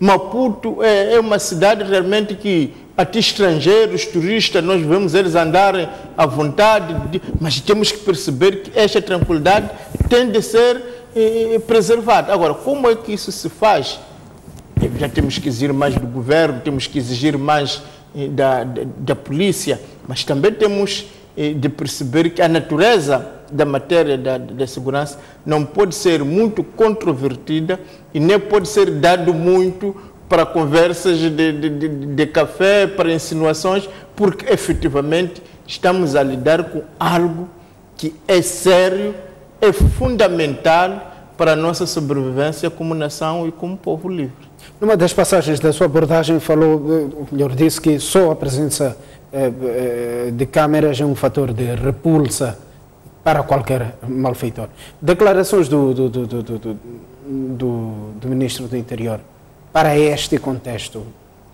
Maputo é uma cidade realmente que até estrangeiros, turistas, nós vemos eles andarem à vontade, mas temos que perceber que esta tranquilidade tem de ser preservada. Agora, como é que isso se faz? Já temos que exigir mais do governo, temos que exigir mais da polícia, mas também temos de perceber que a natureza da matéria da segurança não pode ser muito controvertida e nem pode ser dado muito para conversas de café, para insinuações, porque efetivamente estamos a lidar com algo que é sério, é fundamental para a nossa sobrevivência como nação e como povo livre. Numa das passagens da sua abordagem falou, melhor disse, que só a presença de câmeras é um fator de repulsa para qualquer malfeitor. Declarações do Ministro do Interior para este contexto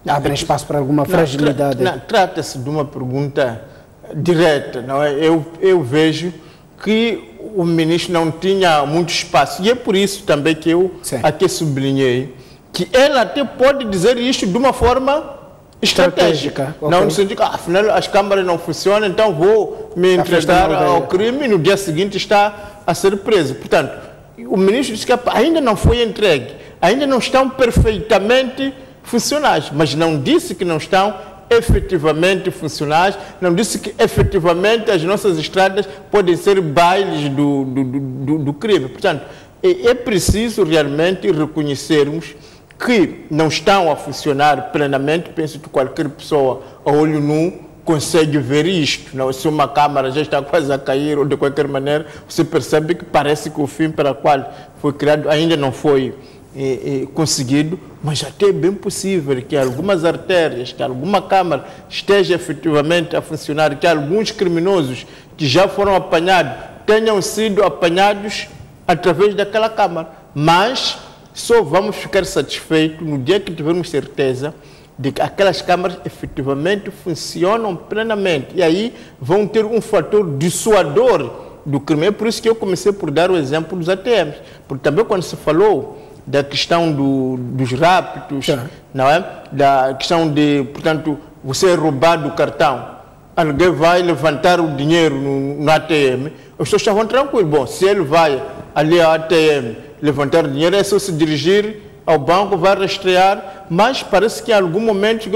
abrem espaço para alguma fragilidade? Trata-se de uma pergunta direta, não é? Eu vejo que o Ministro não tinha muito espaço e é por isso também que eu aqui sublinhei que ele até pode dizer isto de uma forma estratégica. Okay. Não no sentido que, afinal, as câmaras não funcionam, então vou me entregar ao crime e no dia seguinte está a ser preso. Portanto, o ministro disse que ainda não foi entregue, ainda não estão perfeitamente funcionais, mas não disse que não estão efetivamente funcionais, não disse que efetivamente as nossas estradas podem ser bailes do crime. Portanto, é preciso realmente reconhecermos que não estão a funcionar plenamente. Penso que qualquer pessoa a olho nu consegue ver isto. Não? Se uma câmara já está quase a cair ou de qualquer maneira, você percebe que parece que o fim para o qual foi criado ainda não foi conseguido, mas até é bem possível que algumas artérias, que alguma câmara esteja efetivamente a funcionar, que alguns criminosos que já foram apanhados tenham sido apanhados através daquela câmara. Mas só vamos ficar satisfeitos no dia que tivermos certeza de que aquelas câmaras efetivamente funcionam plenamente. E aí vão ter um fator dissuador do crime. É por isso que eu comecei por dar o exemplo dos ATMs. Porque também quando se falou da questão dos raptos, não é? Da questão de, portanto, você roubar do cartão. Alguém vai levantar o dinheiro no ATM, as pessoas estavam tranquilas. Bom, se ele vai ali ao ATM levantar o dinheiro, é só se dirigir ao banco, vai rastrear, mas parece que em algum momento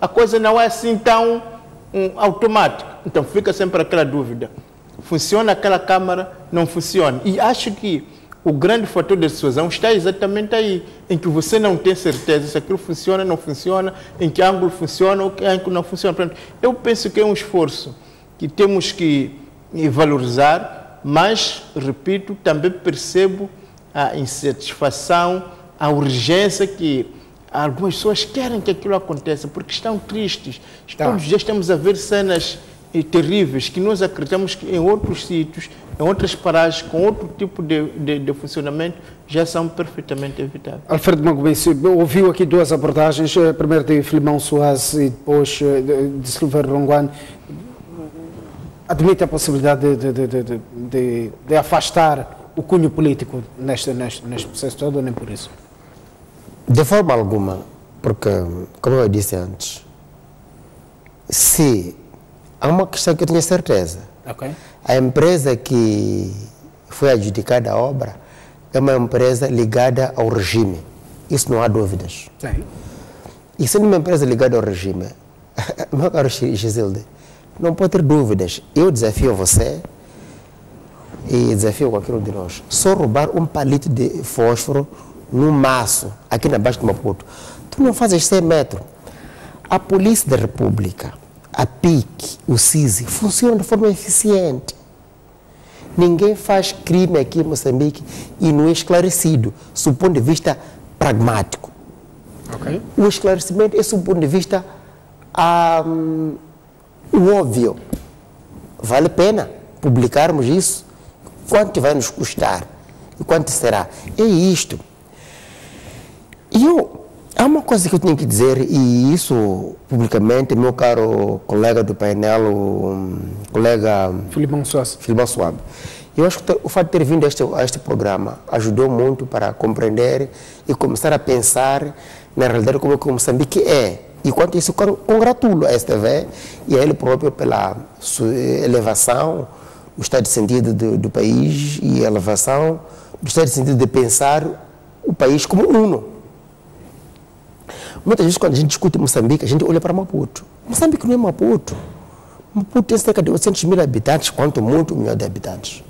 a coisa não é assim tão automática. Então fica sempre aquela dúvida. Funciona aquela câmara? Não funciona. E acho que o grande fator da dissuasão está exatamente aí, em que você não tem certeza se aquilo funciona ou não funciona, em que ângulo funciona ou que ângulo não funciona. Portanto, eu penso que é um esforço que temos que valorizar, mas, repito, também percebo a insatisfação, a urgência que algumas pessoas querem que aquilo aconteça, porque estão tristes. Todos os dias estamos a ver cenas terríveis que nós acreditamos que em outros sítios, em outras paragens, com outro tipo de funcionamento, já são perfeitamente evitáveis. Alfredo Magobense, ouviu aqui duas abordagens, primeiro de Filimão Soares e depois de Silveira Ronguane. Admite a possibilidade de afastar o cunho político neste processo todo, ou nem por isso? De forma alguma, porque, como eu disse antes, se há uma questão que eu tenho certeza. A empresa que foi adjudicada a obra é uma empresa ligada ao regime. Isso não há dúvidas. Sim. E sendo uma empresa ligada ao regime, meu caro Gisilde, não pode ter dúvidas. Eu desafio você e desafio qualquer um de nós. Só roubar um palito de fósforo num maço, aqui na Baixa de Maputo, tu não fazes 100 metros. A Polícia da República, a PIC, o CISI, funcionam de forma eficiente. Ninguém faz crime aqui em Moçambique e não é esclarecido, sob o ponto de vista pragmático. O esclarecimento é sob o ponto de vista o óbvio. Vale a pena publicarmos isso? Quanto vai nos custar? E quanto será? É isto. E há uma coisa que eu tenho que dizer, e isso publicamente, meu caro colega do painel, o colega Filimão Soares. Eu acho que o fato de ter vindo a este programa ajudou muito para compreender e começar a pensar na realidade como que Moçambique é. E quanto a isso, congratulo a STV e a ele próprio pela sua elevação, o estado de sentido do país e a elevação do estado de sentido de pensar o país como uno. Muitas vezes, quando a gente discute Moçambique, a gente olha para Maputo. Moçambique não é Maputo. Maputo tem cerca de 800 mil habitantes, quanto muito 1 milhão de habitantes.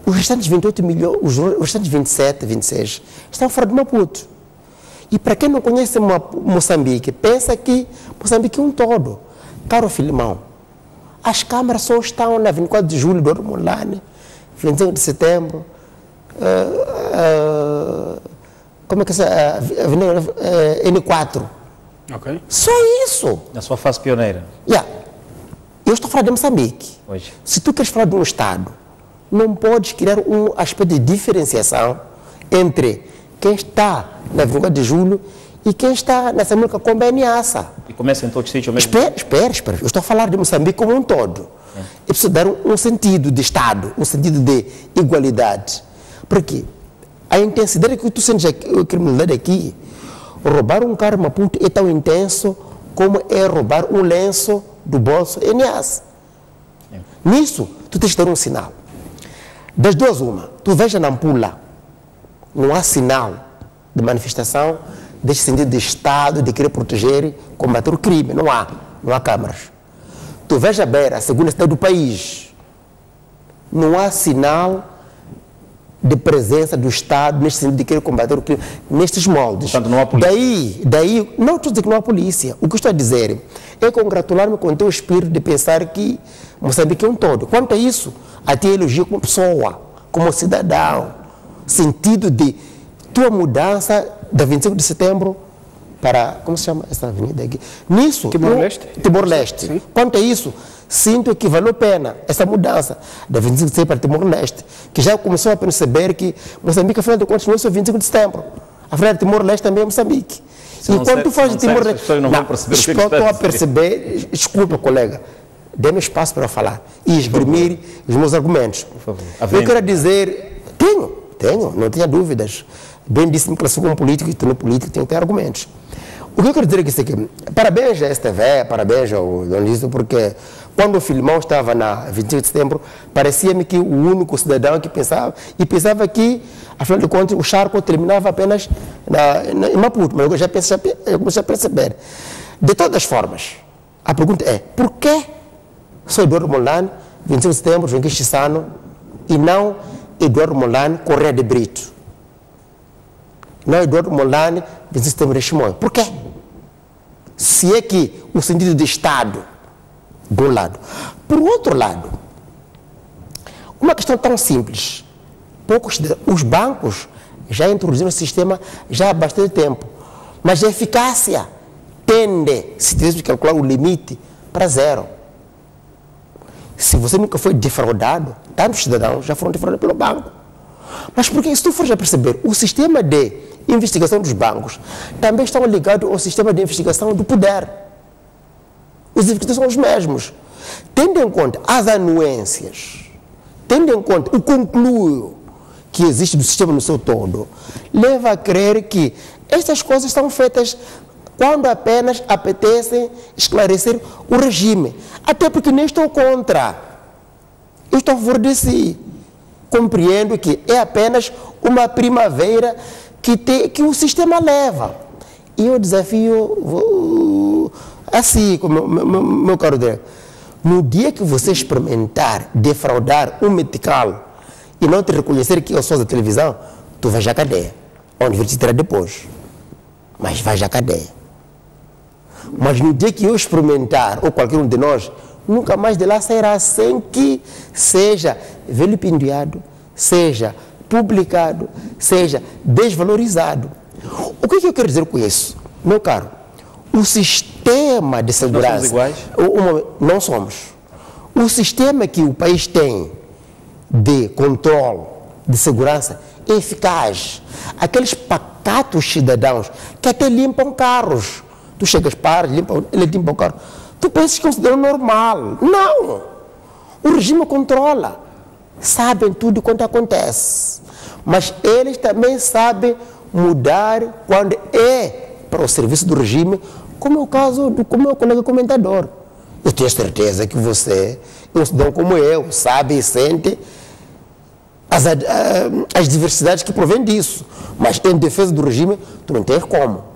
Os restantes 28 milhões, os restantes 27, 26, estão fora de Maputo. E para quem não conhece Moçambique, pensa que Moçambique é um todo. Caro Filimão, as câmaras só estão na 24 de julho do Ormolane, 25 de setembro, como é que é Avenida N4. Só isso. Na sua fase pioneira. Eu estou falando de Moçambique. Hoje. Se tu queres falar de um Estado, não podes criar um aspecto de diferenciação entre quem está na 24 de julho e quem está nessa música com a ameaça. E começa em todo sítio mesmo? Espera. Eu estou a falar de Moçambique como um todo. É preciso dar um sentido de Estado, um sentido de igualdade. Porque a intensidade que tu sentes a criminalidade aqui, roubar um carro Maputo é tão intenso como é roubar um lenço do bolso Eneas. Nisso, tu tens que ter um sinal. Das duas, uma. Tu veja na Nampula, não há sinal de manifestação deste sentido de Estado, de querer proteger, combater o crime. Não há câmaras. Tu veja a Beira, a segunda cidade do país, não há sinal de presença do Estado neste sentido de querer combater o crime, nestes moldes. Portanto, não há polícia. Daí, não estou a dizer que não há polícia. O que estou a dizer é congratular-me com o teu espírito de pensar que Moçambique é um todo. Quanto a isso, a ti elogio como pessoa, como cidadão, sentido de tua mudança da 25 de setembro para, como se chama essa avenida aqui? Nisso, Timor-Leste. Quanto a isso, sinto que valeu a pena essa mudança da 25 de setembro para Timor-Leste, que já começou a perceber que Moçambique, afinal de contas, não é só 25 de setembro. Afinal, Timor-Leste também é Moçambique. E quando tu faz de Timor-Leste, estou a perceber, desculpa, colega, dê-me espaço para falar e esgrimir os meus argumentos. Por favor. Eu quero dizer, tenho, não tenha dúvidas. bem disse, me classificou como político, e todo político tem que ter argumentos. O que eu quero dizer é que isso aqui, parabéns à STV, parabéns ao jornalista, porque quando o Filmão estava na 25 de setembro, parecia-me que o único cidadão que pensava que, afinal de contas, o charco terminava apenas em Maputo, mas eu comecei a perceber. De todas as formas, a pergunta é, por que sou Eduardo Mondlane, 25 de setembro, Joaquim Chissano, e não Eduardo Mondlane, Correia de Brito? Não Eduardo Mondlane, 25 de setembro, Chimoio. Por quê? Se é que o sentido de Estado, de um lado. Por outro lado, uma questão tão simples. Os bancos já introduziram o sistema já há bastante tempo, mas a eficácia tende, se tivéssemos que calcular o limite, para zero. Se você nunca foi defraudado, tantos cidadãos já foram defraudados pelo banco. Mas porque, se tu fores a perceber, o sistema de investigação dos bancos também estão ligados ao sistema de investigação do poder. Os investigadores são os mesmos. Tendo em conta as anuências, tendo em conta o concluo que existe do sistema no seu todo, leva a crer que estas coisas são feitas quando apenas apetecem esclarecer o regime. Até porque nem estou contra. Eu estou a favor de si. Compreendo que é apenas uma primavera que o sistema leva. E eu desafio, assim, como meu caro André, no dia que você experimentar defraudar um metical e não te reconhecer que eu sou da televisão, tu vais à cadeia. Onde vai te tirar depois. Mas vais à cadeia. Mas no dia que eu experimentar, ou qualquer um de nós, nunca mais de lá sairá sem que seja vilipendiado, seja publicado, seja desvalorizado. O que eu quero dizer com isso? Meu caro, o sistema de segurança... Nós somos iguais? Não somos. O sistema que o país tem de controle, de segurança, é eficaz. Aqueles pacatos cidadãos que até limpam carros. Tu chegas para, ele limpa o carro. Tu pensas que é um cidadão normal. Não! O regime controla. Sabem tudo quanto acontece. Mas eles também sabem mudar quando é para o serviço do regime, como é o caso do meu colega comentador. Eu tenho certeza que você é um cidadão como eu, sabe e sente as diversidades que provêm disso. Mas em defesa do regime, tu não tens como.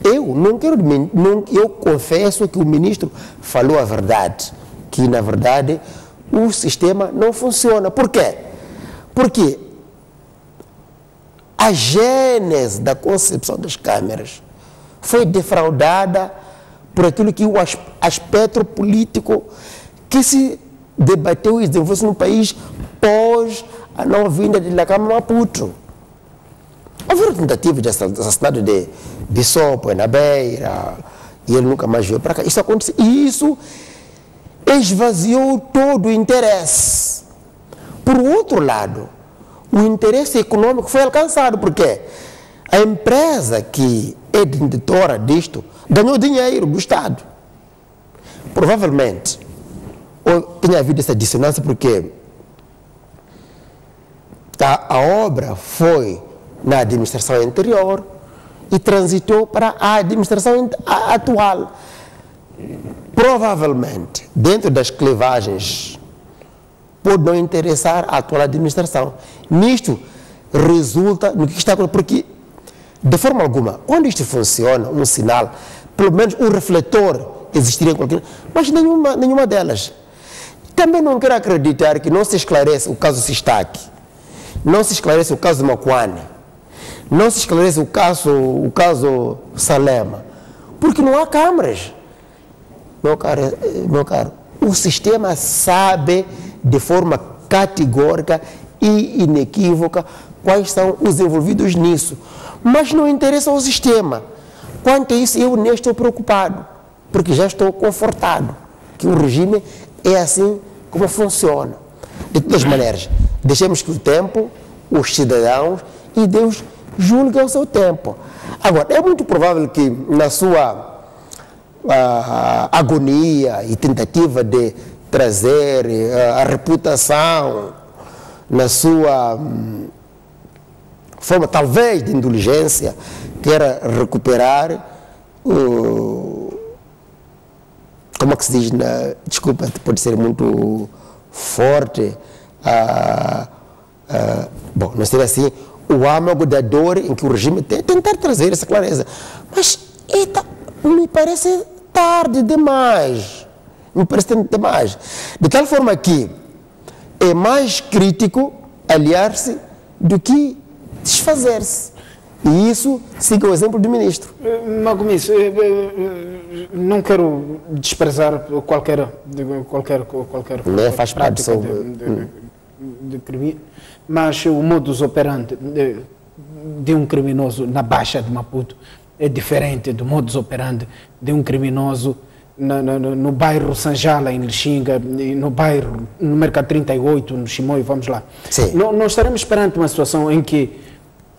Eu confesso que o ministro falou a verdade, que na verdade o sistema não funciona. Por quê? Porque a gênese da concepção das câmeras foi defraudada por aquilo que o aspecto político que se debateu e desenvolveu no país pós a não vinda de Lacama Maputo. Houve uma tentativa de assassinato de Bissopo na Beira, e ele nunca mais veio para cá. Isso aconteceu. E isso esvaziou todo o interesse. Por outro lado, o interesse econômico foi alcançado, porque a empresa que é detentora disto ganhou dinheiro do Estado. Provavelmente, tinha havido essa dissonância, porque a obra foi na administração anterior e transitou para a administração atual. Provavelmente, dentro das clivagens, pode não interessar a atual administração. Nisto resulta no que está acontecendo, porque, de forma alguma, quando isto funciona, um sinal, pelo menos um refletor existiria em qualquer... Mas nenhuma delas. Também não quero acreditar que não se esclarece o caso Sistac, não se esclarece o caso Macuane, não se esclarece o caso Salema, porque não há câmaras. Meu caro, o sistema sabe de forma categórica e inequívoca quais são os envolvidos nisso, mas não interessa ao sistema. Quanto a isso, eu nem estou preocupado, porque já estou confortado que o regime é assim como funciona. De todas as maneiras, deixemos que o tempo, os cidadãos e Deus julguem o seu tempo. Agora, é muito provável que na sua agonia e tentativa de trazer a reputação, na sua forma talvez de indulgência, queira recuperar como é que se diz, desculpa, pode ser muito forte, bom, não seria assim, o âmago da dor em que o regime tem tentar trazer essa clareza. Mas me parece tarde demais. Me parece tarde demais. De tal forma que é mais crítico aliar-se do que desfazer-se. E isso siga o exemplo do ministro. Magomice, não quero desprezar qualquer não faz prática de crime, mas o modus operandi de um criminoso na Baixa de Maputo é diferente do modus operandi de um criminoso no bairro Sanjala, em Lixinga, no Mercado 38, no Chimoio, vamos lá. Não estaremos perante uma situação em que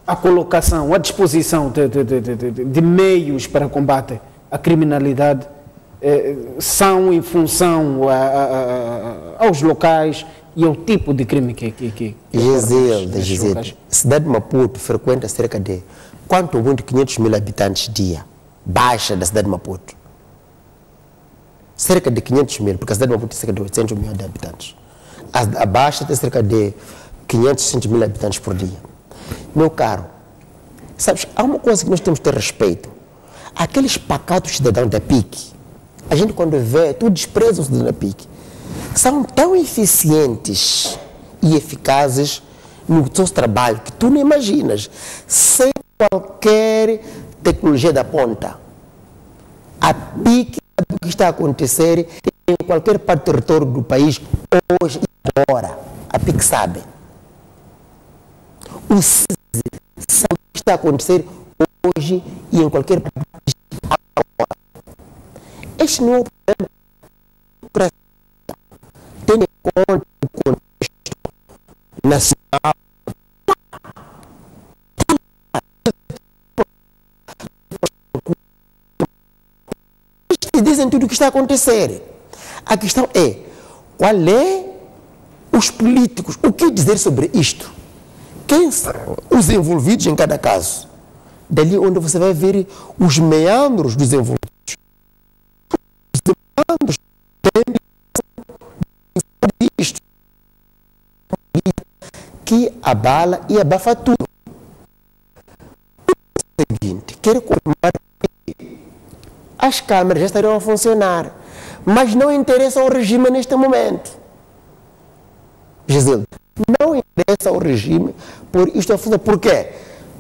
a colocação, a disposição de meios para combate à criminalidade são em função aos locais e ao tipo de crime que Gisele, cidade de Maputo frequenta cerca de, quanto muito, 500 mil habitantes dia, baixa da cidade de Maputo. Cerca de 500 mil, porque a cidade de Maputo tem cerca de 800 milhões de habitantes. A baixa tem cerca de 500, 600 mil habitantes por dia. Meu caro, sabes, há uma coisa que nós temos que ter respeito. Aqueles pacatos cidadãos da PIC, a gente quando vê, tu despreza o cidadão da PIC, são tão eficientes e eficazes no seu trabalho que tu não imaginas, sem qualquer tecnologia da ponta. A PIC sabe o que está a acontecer em qualquer parte do território do país, hoje e agora. A PIC sabe. O CISI sabe o que está a acontecer hoje e em qualquer país agora. Este não é o problema da democracia. Tendo em conta o contexto nacional. Eles dizem tudo o que está a acontecer. A questão é, qual é os políticos, o que dizer sobre isto? Quem são os envolvidos em cada caso? Dali onde você vai ver os meandros dos envolvidos. Os meandros disto que abala e abafa tudo. O seguinte, quero confirmar que as câmeras já estariam a funcionar, mas não interessam ao regime neste momento. Gisele, não interessa ao regime por isto a funcionar. Por quê?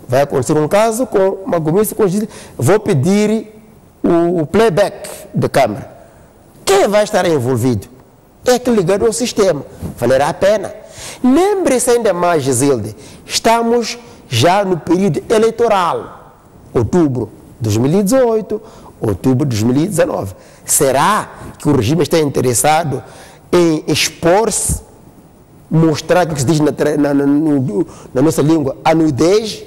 Vai acontecer um caso com uma comissão com Gisele, vou pedir o playback da câmera. Quem vai estar envolvido? É aquele ligado ao sistema. Valerá a pena. Lembre-se ainda mais, Gisele, estamos já no período eleitoral. Outubro de 2018, outubro de 2019. Será que o regime está interessado em expor-se, mostrar o que se diz na nossa língua, a nudez?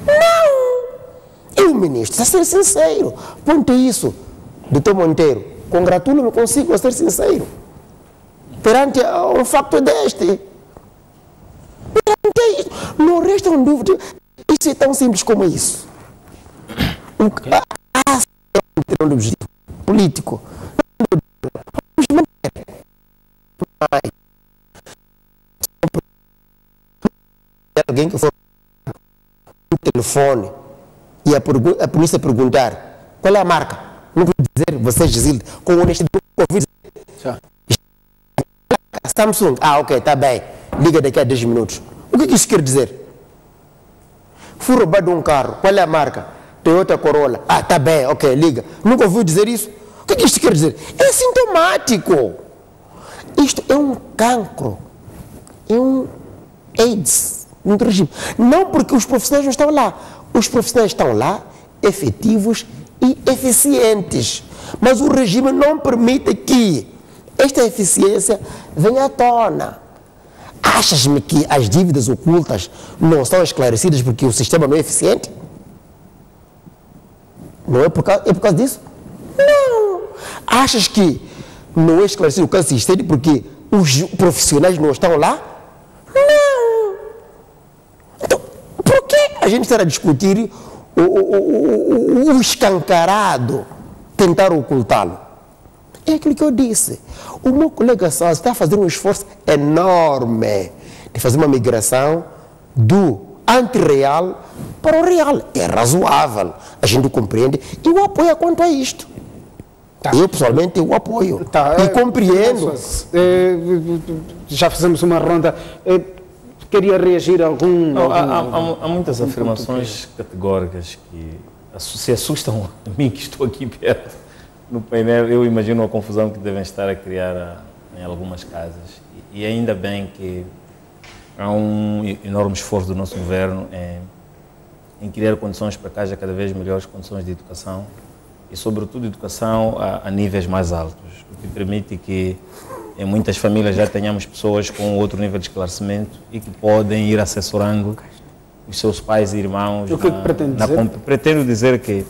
Não! E o ministro, a ser sincero, quanto a isso, doutor Monteiro, congratulo-me consigo a ser sincero. Perante um facto deste. Perante isso, não restam dúvidas. Isso é tão simples como isso. Há um objetivo político. Vamos manter. Mas, alguém que for no telefone e a polícia perguntar qual é a marca, não vou dizer, você, Gisele, com honestidade, Samsung, ok, está bem, liga daqui a 10 minutos. O que isso quer dizer? Fui roubado um carro, qual é a marca? Toyota Corolla, está bem, ok, liga. Nunca ouviu dizer isso? O que isso quer dizer? É sintomático. Isto é um cancro, é um AIDS no regime. Não porque os profissionais não estão lá. Os profissionais estão lá, efetivos e eficientes. Mas o regime não permite que esta eficiência venha à tona. Achas-me que as dívidas ocultas não são esclarecidas porque o sistema não é eficiente? Não é por causa disso? Não. Achas que não é esclarecido o caso existente porque os profissionais não estão lá? Não. Então, por que a gente estar a discutir o escancarado, tentar ocultá-lo. É aquilo que eu disse. O meu colega Salles está a fazer um esforço enorme de fazer uma migração do antirreal para o real. É razoável, a gente compreende e o apoia quanto a isto. Tá. Eu, pessoalmente, o apoio e compreendo. Já fizemos uma ronda. Queria reagir a algum... Não, há muitas afirmações categóricas que se assustam a mim, que estou aqui perto no painel. Eu imagino a confusão que devem estar a criar em algumas casas. E ainda bem que há um enorme esforço do nosso governo em criar condições para que haja cada vez melhores condições de educação e, sobretudo, educação a níveis mais altos, o que permite que em muitas famílias já tenhamos pessoas com outro nível de esclarecimento e que podem ir assessorando os seus pais e irmãos. O que pretende dizer? Pretendo dizer que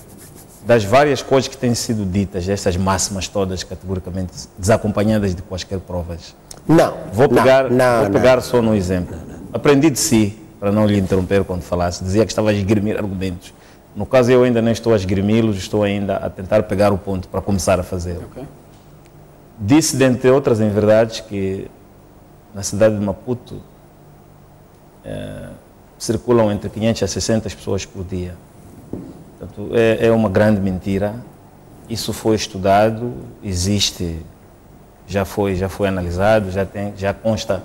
das várias coisas que têm sido ditas, estas máximas todas categoricamente desacompanhadas de quaisquer provas. Vou pegar só no exemplo. Aprendi de si, para não lhe interromper quando falasse, dizia que estava a esgrimir argumentos. No caso, eu ainda nem estou a esgrimi-los, estou ainda a tentar pegar o ponto para começar a fazer. Okay. Disse, dentre outras inverdades, que na cidade de Maputo circulam entre 500 a 600 pessoas por dia. Portanto, é uma grande mentira. Isso foi estudado, existe, já foi analisado, já consta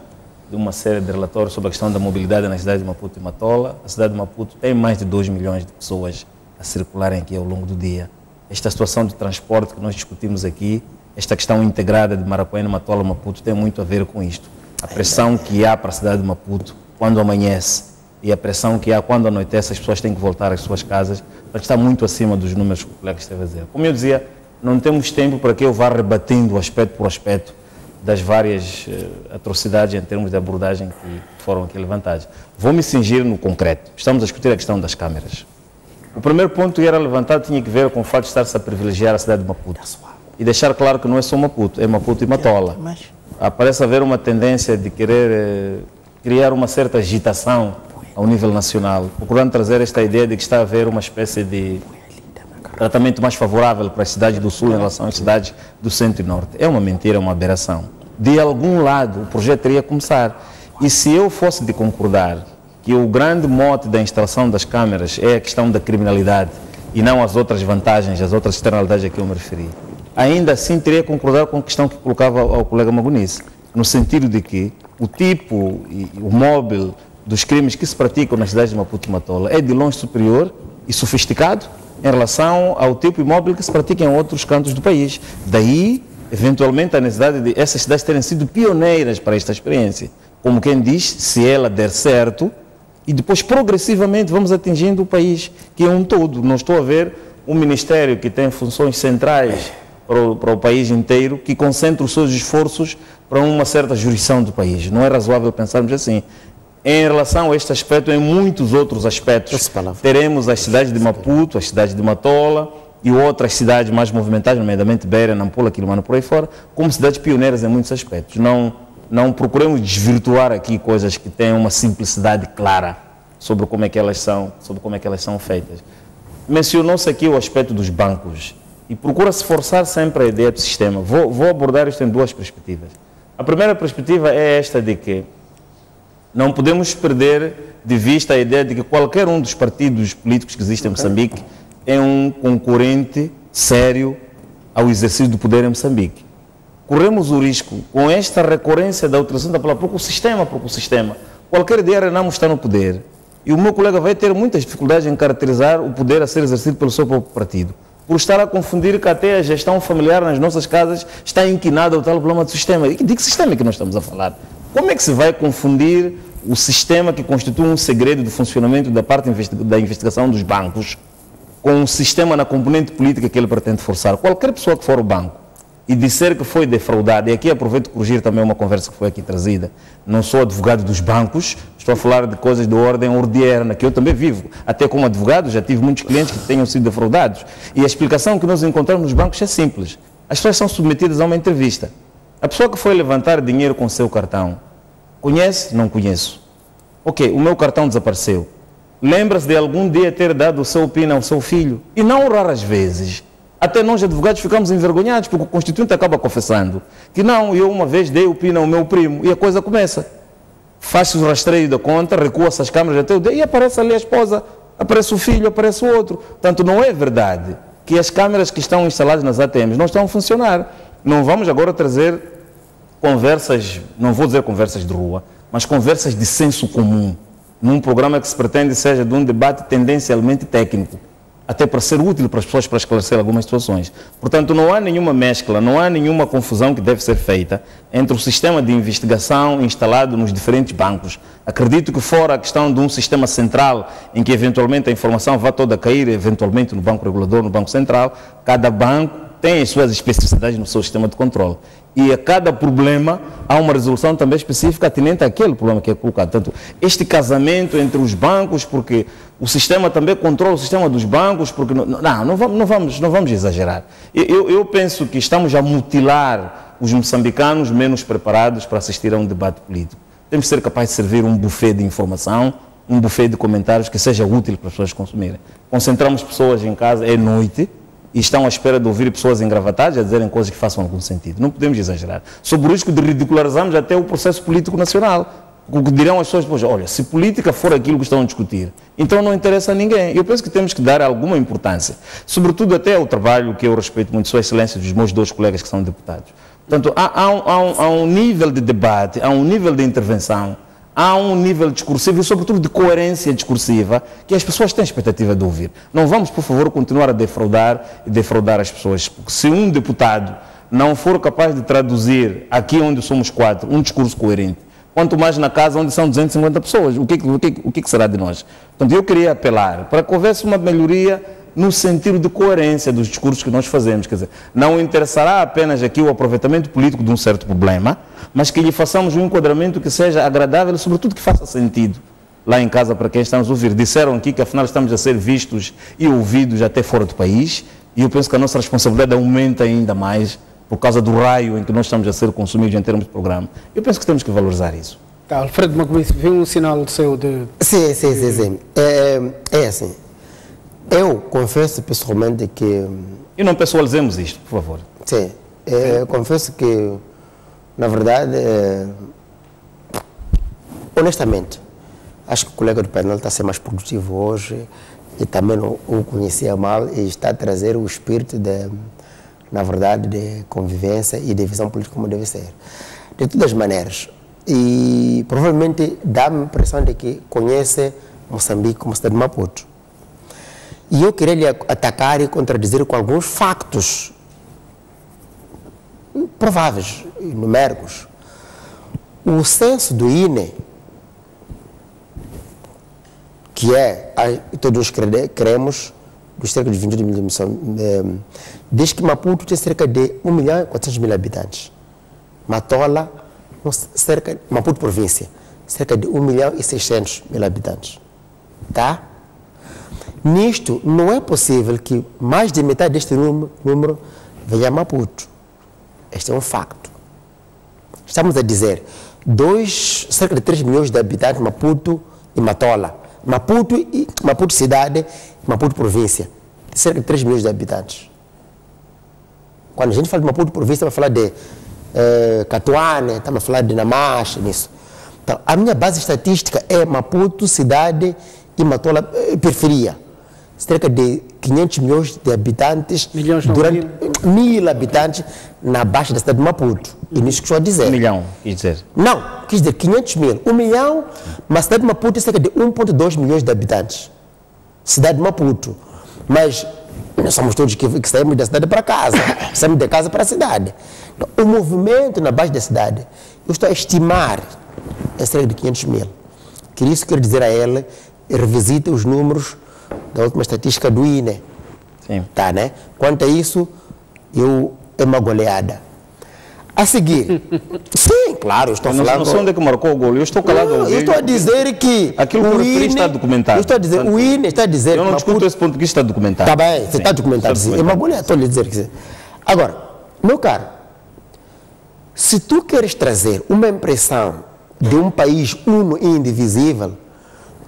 de uma série de relatórios sobre a questão da mobilidade na cidade de Maputo e Matola. A cidade de Maputo tem mais de 2 milhões de pessoas a circularem aqui ao longo do dia. Esta situação de transporte que nós discutimos aqui, esta questão integrada de Marapoena, Matola, Maputo tem muito a ver com isto. A pressão que há para a cidade de Maputo quando amanhece e a pressão que há quando anoitece, as pessoas têm que voltar às suas casas, está muito acima dos números que o colega esteve a dizer. Como eu dizia, não temos tempo para que eu vá rebatendo aspecto por aspecto das várias atrocidades em termos de abordagem que foram aqui levantadas. Vou me cingir no concreto. Estamos a discutir a questão das câmeras. O primeiro ponto que era levantado tinha que ver com o fato de estar-se a privilegiar a cidade de Maputo. E deixar claro que não é só Maputo, é Maputo e Matola. Parece haver uma tendência de querer criar uma certa agitação ao nível nacional, procurando trazer esta ideia de que está a haver uma espécie de tratamento mais favorável para as cidades do Sul em relação às cidades do Centro e Norte. É uma mentira, é uma aberração. De algum lado, o projeto teria que começar. E se eu fosse de concordar que o grande mote da instalação das câmaras é a questão da criminalidade e não as outras vantagens, as outras externalidades a que eu me referi, ainda assim teria que concordar com a questão que colocava ao colega Magunice, no sentido de que o tipo e o móvel dos crimes que se praticam nas cidades de Maputo e Matola é de longe superior e sofisticado em relação ao tipo imóvel que se pratica em outros cantos do país. Daí, eventualmente, a necessidade de essas cidades terem sido pioneiras para esta experiência. Como quem diz, se ela der certo, e depois progressivamente vamos atingindo o país, que é um todo. Não estou a ver um ministério que tem funções centrais para o país inteiro, que concentra os seus esforços para uma certa jurisdição do país. Não é razoável pensarmos assim. Em relação a este aspecto, em muitos outros aspectos, teremos as cidades de Maputo, as cidades de Matola e outras cidades mais movimentadas, nomeadamente Beira, Nampula, Quilomano, por aí fora, como cidades pioneiras em muitos aspectos. Não procuremos desvirtuar aqui coisas que tenham uma simplicidade clara sobre como é que elas são feitas. Mencionou-se aqui o aspecto dos bancos e procura-se forçar sempre a ideia do sistema. Vou abordar isto em duas perspectivas. A primeira perspectiva é esta de que não podemos perder de vista a ideia de que qualquer um dos partidos políticos que existem em Moçambique é um concorrente sério ao exercício do poder em Moçambique. Corremos o risco, com esta recorrência da utilização da palavra porque o sistema, qualquer dia Renamo está no poder e o meu colega vai ter muitas dificuldades em caracterizar o poder a ser exercido pelo seu próprio partido, por estar a confundir que até a gestão familiar nas nossas casas está inquinada ao tal problema do sistema. E de que sistema é que nós estamos a falar? Como é que se vai confundir o sistema que constitui um segredo do funcionamento da parte da investigação dos bancos com um sistema na componente política que ele pretende forçar? Qualquer pessoa que for ao banco e disser que foi defraudada, e aqui aproveito de corrigir também uma conversa que foi aqui trazida, não sou advogado dos bancos, estou a falar de coisas de ordem ordinaria, que eu também vivo, até como advogado já tive muitos clientes que tenham sido defraudados, e a explicação que nós encontramos nos bancos é simples, as pessoas são submetidas a uma entrevista, a pessoa que foi levantar dinheiro com o seu cartão, conhece? Não conheço. Ok, o meu cartão desapareceu. lembra-se de algum dia ter dado o seu PIN ao seu filho. E não raras vezes, até nós advogados ficamos envergonhados, porque o constituinte acaba confessando que não, eu uma vez dei o PIN ao meu primo, e a coisa começa. Faz-se o rastreio da conta, recua-se as câmaras até o dia, e aparece ali a esposa, aparece o filho, aparece o outro. Portanto, não é verdade que as câmaras que estão instaladas nas ATMs não estão a funcionar. Não vamos agora trazer conversas, não vou dizer conversas de rua, mas conversas de senso comum, num programa que se pretende seja de um debate tendencialmente técnico, até para ser útil para as pessoas para esclarecer algumas situações. Portanto, não há nenhuma mescla, não há nenhuma confusão que deve ser feita entre o sistema de investigação instalado nos diferentes bancos. Acredito que fora a questão de um sistema central em que eventualmente a informação vá toda cair, eventualmente no Banco Regulador, no Banco Central, cada banco tem as suas especificidades no seu sistema de controle. E a cada problema há uma resolução também específica atinente àquele problema que é colocado. Portanto, este casamento entre os bancos, porque o sistema também controla o sistema dos bancos, porque não vamos exagerar. Eu penso que estamos a mutilar os moçambicanos menos preparados para assistir a um debate político. Temos que ser capazes de servir um buffet de informação, um buffet de comentários que seja útil para as pessoas consumirem. Concentramos pessoas em casa, é noite, e estão à espera de ouvir pessoas engravatadas a dizerem coisas que façam algum sentido. Não podemos exagerar. Sob o risco de ridicularizarmos até o processo político nacional. O que dirão as pessoas depois, olha, se política for aquilo que estão a discutir, então não interessa a ninguém. Eu penso que temos que dar alguma importância, sobretudo até ao trabalho que eu respeito muito, Sua Excelência, dos meus dois colegas que são deputados. Portanto, há um nível de debate, há um nível de intervenção, há um nível discursivo e, sobretudo, de coerência discursiva que as pessoas têm expectativa de ouvir. Não vamos, por favor, continuar a defraudar as pessoas. Porque se um deputado não for capaz de traduzir, aqui onde somos 4, um discurso coerente, quanto mais na casa onde são 250 pessoas, o que será de nós? Portanto, eu queria apelar para que houvesse uma melhoria no sentido de coerência dos discursos que nós fazemos. Quer dizer, não interessará apenas aqui o aproveitamento político de um certo problema, mas que lhe façamos um enquadramento que seja agradável e, sobretudo, que faça sentido lá em casa para quem está nos a ouvir. Disseram aqui que, afinal, estamos a ser vistos e ouvidos até fora do país, e eu penso que a nossa responsabilidade aumenta ainda mais por causa do raio em que nós estamos a ser consumidos em termos de programa. Eu penso que temos que valorizar isso. Tá, Alfredo Macomice, viu um sinal seu de... Sim. É assim. Eu confesso pessoalmente que... E não pessoalizemos isto, por favor. Sim. Confesso que, na verdade, honestamente, acho que o colega do painel está a ser mais produtivo hoje e também não o conhecia mal e está a trazer o espírito na verdade, de convivência e de visão política como deve ser. De todas as maneiras. E provavelmente dá-me a impressão de que conhece Moçambique como cidade de Maputo. E eu queria lhe atacar e contradizer com alguns factos prováveis, numéricos. O censo do INE, que é, todos cremos, dos cerca de 22 mil, diz que Maputo tem cerca de 1.400.000 habitantes. Matola, Maputo província, cerca de 1.600.000 habitantes. Tá? Nisto, não é possível que mais de metade deste número venha a Maputo. Este é um facto. Estamos a dizer, cerca de 3 milhões de habitantes, Maputo e Matola. Maputo cidade, Maputo província, cerca de 3 milhões de habitantes. Quando a gente fala de Maputo província, estamos a falar de Catuane, estamos a falar de Namache, nisso. Então, a minha base estatística é Maputo cidade e Matola periferia. Cerca de 500 milhões de habitantes, durante 1.000 habitantes na baixa da cidade de Maputo. E nisso que estou a dizer. 1 milhão, quis dizer? Não, quis dizer 500 mil. 1 milhão, mas a cidade de Maputo tem cerca de 1,2 milhões de habitantes. Cidade de Maputo. Mas nós somos todos que saímos da cidade para casa, saímos de casa para a cidade. Então, o movimento na base da cidade, eu estou a estimar é cerca de 500 mil. Por isso quero dizer a ela, revisite os números da última estatística do INE. Sim. Tá, né? Quanto a isso, é uma goleada. A seguir, sim, claro, eu estou falando... Não sei onde é que marcou o gol, eu estou calado ao ouvir. Eu estou a dizer que... Aquilo que o INE está documentado. Eu estou a dizer, portanto, o INE está a dizer... Eu não discuto esse ponto que está documentado. Está bem, você está documentado, sim. É uma goleada, estou a lhe dizer que sim. Agora, meu caro, se tu queres trazer uma impressão de um país uno e indivisível,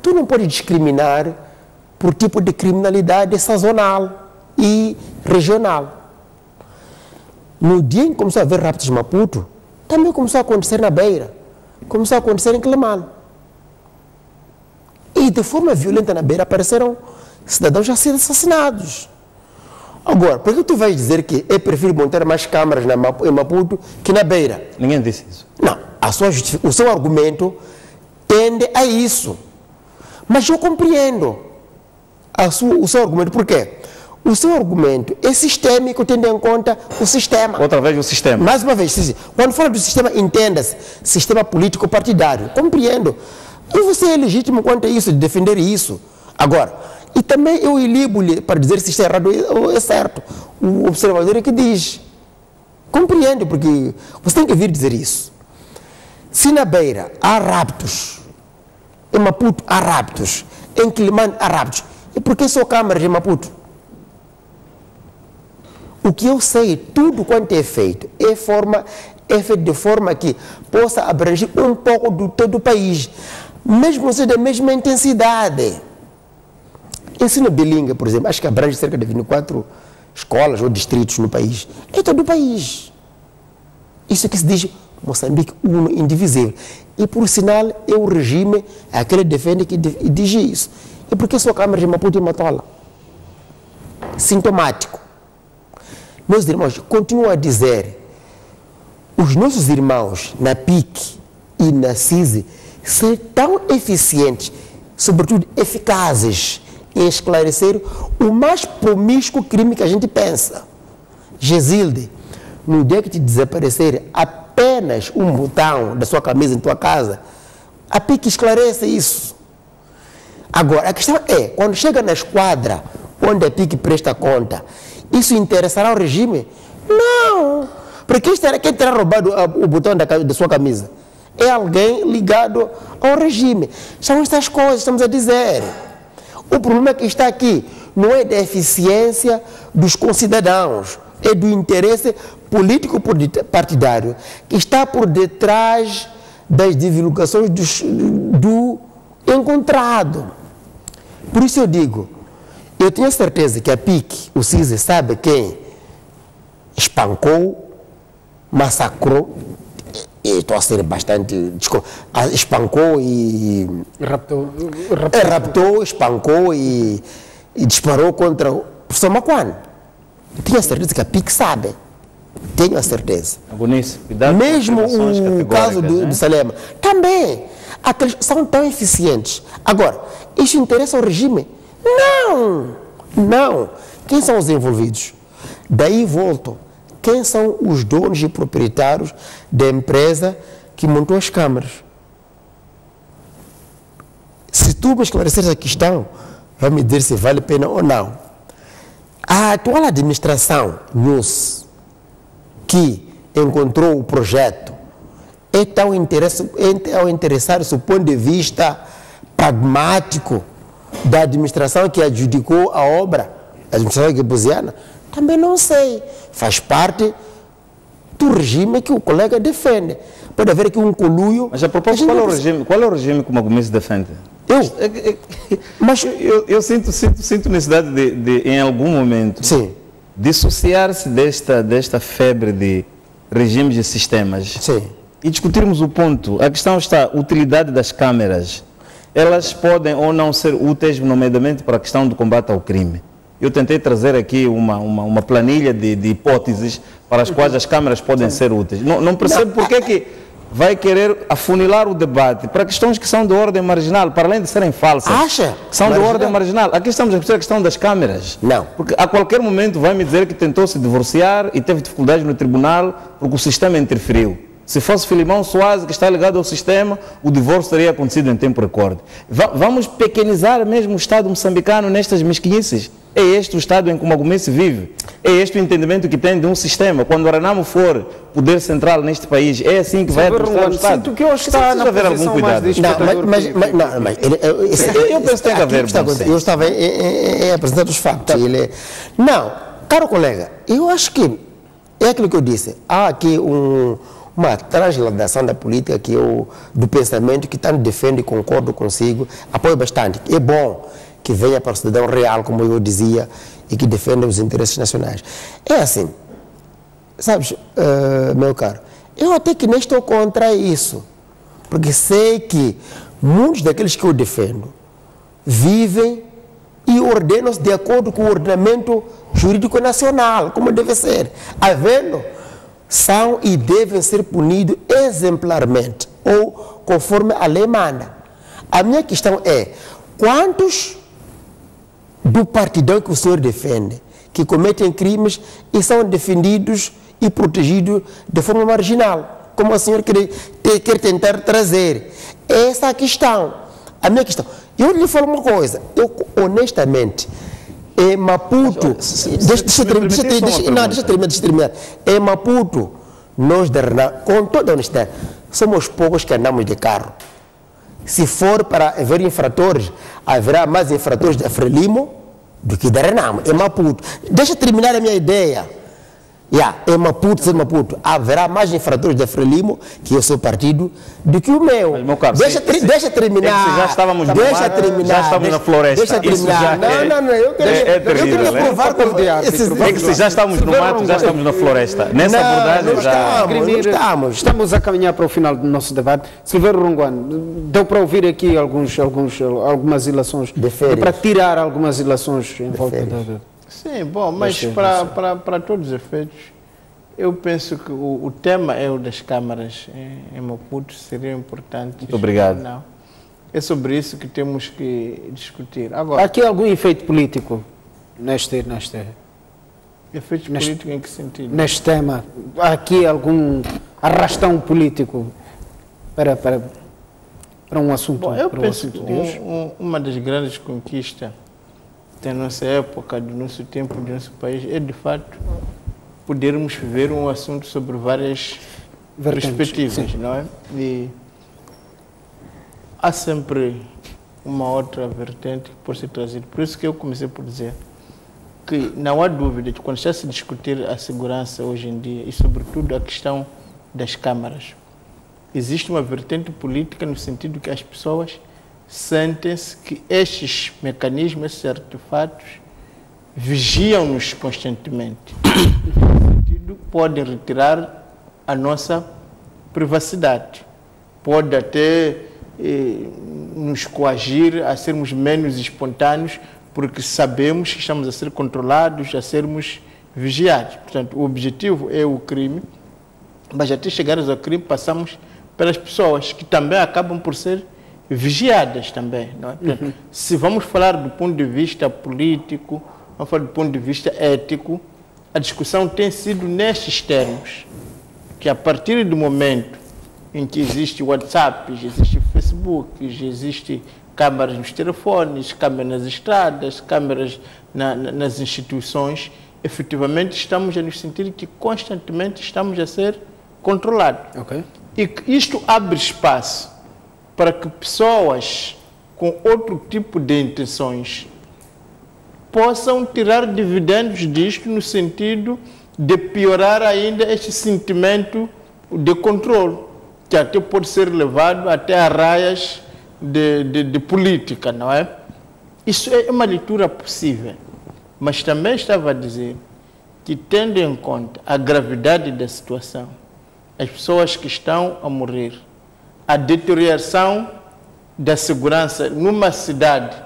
tu não pode discriminar por tipo de criminalidade sazonal e regional. No dia em que começou a haver raptos em Maputo, também começou a acontecer na Beira, começou a acontecer em Quelimane. E de forma violenta na Beira apareceram cidadãos já sendo assassinados. Agora, por que tu vais dizer que é preferível montar mais câmaras em Maputo que na Beira? Ninguém disse isso. Não, o seu argumento tende a isso. Mas eu compreendo o seu argumento. Por quê? O seu argumento é sistêmico, tendo em conta o sistema. Outra vez o sistema. Mais uma vez, quando fala do sistema, entenda-se, sistema político partidário. Compreendo. E você é legítimo quanto a isso, de defender isso. Agora, e também eu ilibo-lhe para dizer se isto é errado ou é certo. O observador é que diz. Compreendo, porque você tem que vir dizer isso. Se na Beira há raptos, em Maputo há raptos, em Quelimane há raptos, e por que só câmaras em Maputo? O que eu sei, tudo quanto é feito feito de forma que possa abranger um pouco de todo o país, mesmo não ser da mesma intensidade. Ensino bilingue, por exemplo, acho que abrange cerca de 24 escolas ou distritos no país. É todo o país. Isso que se diz Moçambique uno, indivisível. E por sinal, é o regime, aquele defende que diz isso. E por que só a Câmara de Maputo e Matola? Sintomático. Meus irmãos, continuo a dizer, os nossos irmãos na PIC e na CISI são tão eficientes, sobretudo eficazes, em esclarecer o mais promíscuo crime que a gente pensa. Gesilde, no dia que te desaparecer apenas um botão da sua camisa em tua casa, a PIC esclarece isso. Agora, a questão é, quando chega na esquadra, onde a PIC presta conta, isso interessará ao regime? Não! Porque quem terá roubado o botão da sua camisa? É alguém ligado ao regime. São estas coisas que estamos a dizer. O problema que está aqui não é da eficiência dos concidadãos, é do interesse político partidário que está por detrás das divulgações do encontrado. Por isso eu digo, eu tenho certeza que a PIC, o CISE, sabe quem espancou, massacrou, e estou a ser bastante... espancou e... Raptou, espancou e disparou contra o professor Macuane. Eu tenho a certeza que a PIC sabe. Tenho a certeza. Agonice, cuidado. Mesmo o caso do Salema. Também. Aqueles são tão eficientes. Agora, isso interessa ao regime? Não! Não! Quem são os envolvidos? Daí volto. Quem são os donos e proprietários da empresa que montou as câmaras? Se tu me esclareceres a questão, vai me dizer se vale a pena ou não. A atual administração NUS, que encontrou o projeto, é tão interessado do ponto de vista pragmático da administração que adjudicou a obra, a administração guebuziana? Também não sei. Faz parte do regime que o colega defende. Pode haver aqui um conluio. Mas a propósito, qual é o regime que o Magomese defende? Eu sinto necessidade de em algum momento, sim, dissociar-se desta febre de regimes e sistemas, sim, e discutirmos o ponto. A questão está, a utilidade das câmeras. Elas podem ou não ser úteis, nomeadamente para a questão do combate ao crime. Eu tentei trazer aqui uma planilha de hipóteses para as quais as câmaras podem ser úteis. Não percebo porque que vai querer afunilar o debate para questões que são de ordem marginal, para além de serem falsas. Acha? Que são marginal. De ordem marginal. Aqui estamos a discutir a questão das câmaras. Não. Porque a qualquer momento vai me dizer que tentou se divorciar e teve dificuldades no tribunal porque o sistema interferiu. Se fosse Filimão Soares, que está ligado ao sistema, o divórcio teria acontecido em tempo recorde. Vamos pequenizar mesmo o Estado moçambicano nestas mesquinhices. É este o Estado em que o Magomese vive. É este o entendimento que tem de um sistema. Quando o Renamo for poder central neste país, é assim que vai administrar o Estado. Sinto que hoje está na haver algum cuidado. Eu penso que tem que haver. Eu estava em apresentar os fatos. Não, caro colega, eu acho que é aquilo que eu disse. Há aqui uma transladação da política que eu, do pensamento que tanto defendo e concordo consigo, apoio bastante. É bom que venha para o cidadão real, como eu dizia, e que defenda os interesses nacionais. É assim, sabes, meu caro, eu até que nem estou contra isso, porque sei que muitos daqueles que eu defendo vivem e ordenam-se de acordo com o ordenamento jurídico nacional, como deve ser. Havendo, são e devem ser punidos exemplarmente, ou conforme a lei manda. A minha questão é, quantos do partidão que o senhor defende, que cometem crimes e são defendidos e protegidos de forma marginal, como o senhor quer tentar trazer? Essa é a questão. A minha questão. Eu lhe falo uma coisa, eu honestamente, em Maputo, deixa eu terminar. Em Maputo, nós da Renamo, com toda a honestidade, somos poucos que andamos de carro. Se for para haver infratores, haverá mais infratores da Frelimo do que da Renamo, em Maputo. Deixa eu terminar a minha ideia. Em Maputo, haverá mais infratores da Frelimo, que é o seu partido, do que o meu. Mas, meu caro, deixa terminar. Já estávamos no deixa mar, terminar. Já estávamos na floresta. Deixa terminar. Não, eu queria provar com é que se já estamos no mato, já estamos na floresta. Nessa abordagem já... Estamos a caminhar para o final do nosso debate. Silveiro Ronguano, deu para ouvir aqui algumas ilações, para tirar algumas ilações em volta da... Sim, bom, mas para todos os efeitos, eu penso que o tema é o das câmaras em Maputo, seria importante. Muito obrigado. Não. É sobre isso que temos que discutir. Agora, há aqui algum efeito político neste efeito político em que sentido? Neste tema, há aqui algum arrastão político para um assunto? Bom, eu penso que uma das grandes conquistas da nossa época, do nosso tempo, do nosso país, é de fato podermos ver um assunto sobre várias perspectivas, não é? E há sempre uma outra vertente que pode ser trazida. Por isso que eu comecei por dizer que não há dúvida que quando está a se discutir a segurança hoje em dia e sobretudo a questão das câmaras, existe uma vertente política no sentido que as pessoas sentem-se que estes mecanismos, estes artefatos, vigiam-nos constantemente. No sentido, podem retirar a nossa privacidade. Pode até nos coagir a sermos menos espontâneos, porque sabemos que estamos a ser controlados, a sermos vigiados. Portanto, o objetivo é o crime, mas até chegarmos ao crime passamos pelas pessoas que também acabam por ser vigiadas também, não é? Portanto, se vamos falar do ponto de vista político, vamos falar do ponto de vista ético, a discussão tem sido nestes termos, que a partir do momento em que existe WhatsApp, existe Facebook, existe câmaras nos telefones, câmaras nas estradas, câmaras nas instituições, efetivamente estamos a nos sentir que constantemente estamos a ser controlados. Okay. E que isto abre espaço para que pessoas com outro tipo de intenções possam tirar dividendos disto no sentido de piorar ainda este sentimento de controle, que até pode ser levado até a raias de política, não é? Isso é uma leitura possível, mas também estava a dizer que, tendo em conta a gravidade da situação, as pessoas que estão a morrer, a deterioração da segurança numa cidade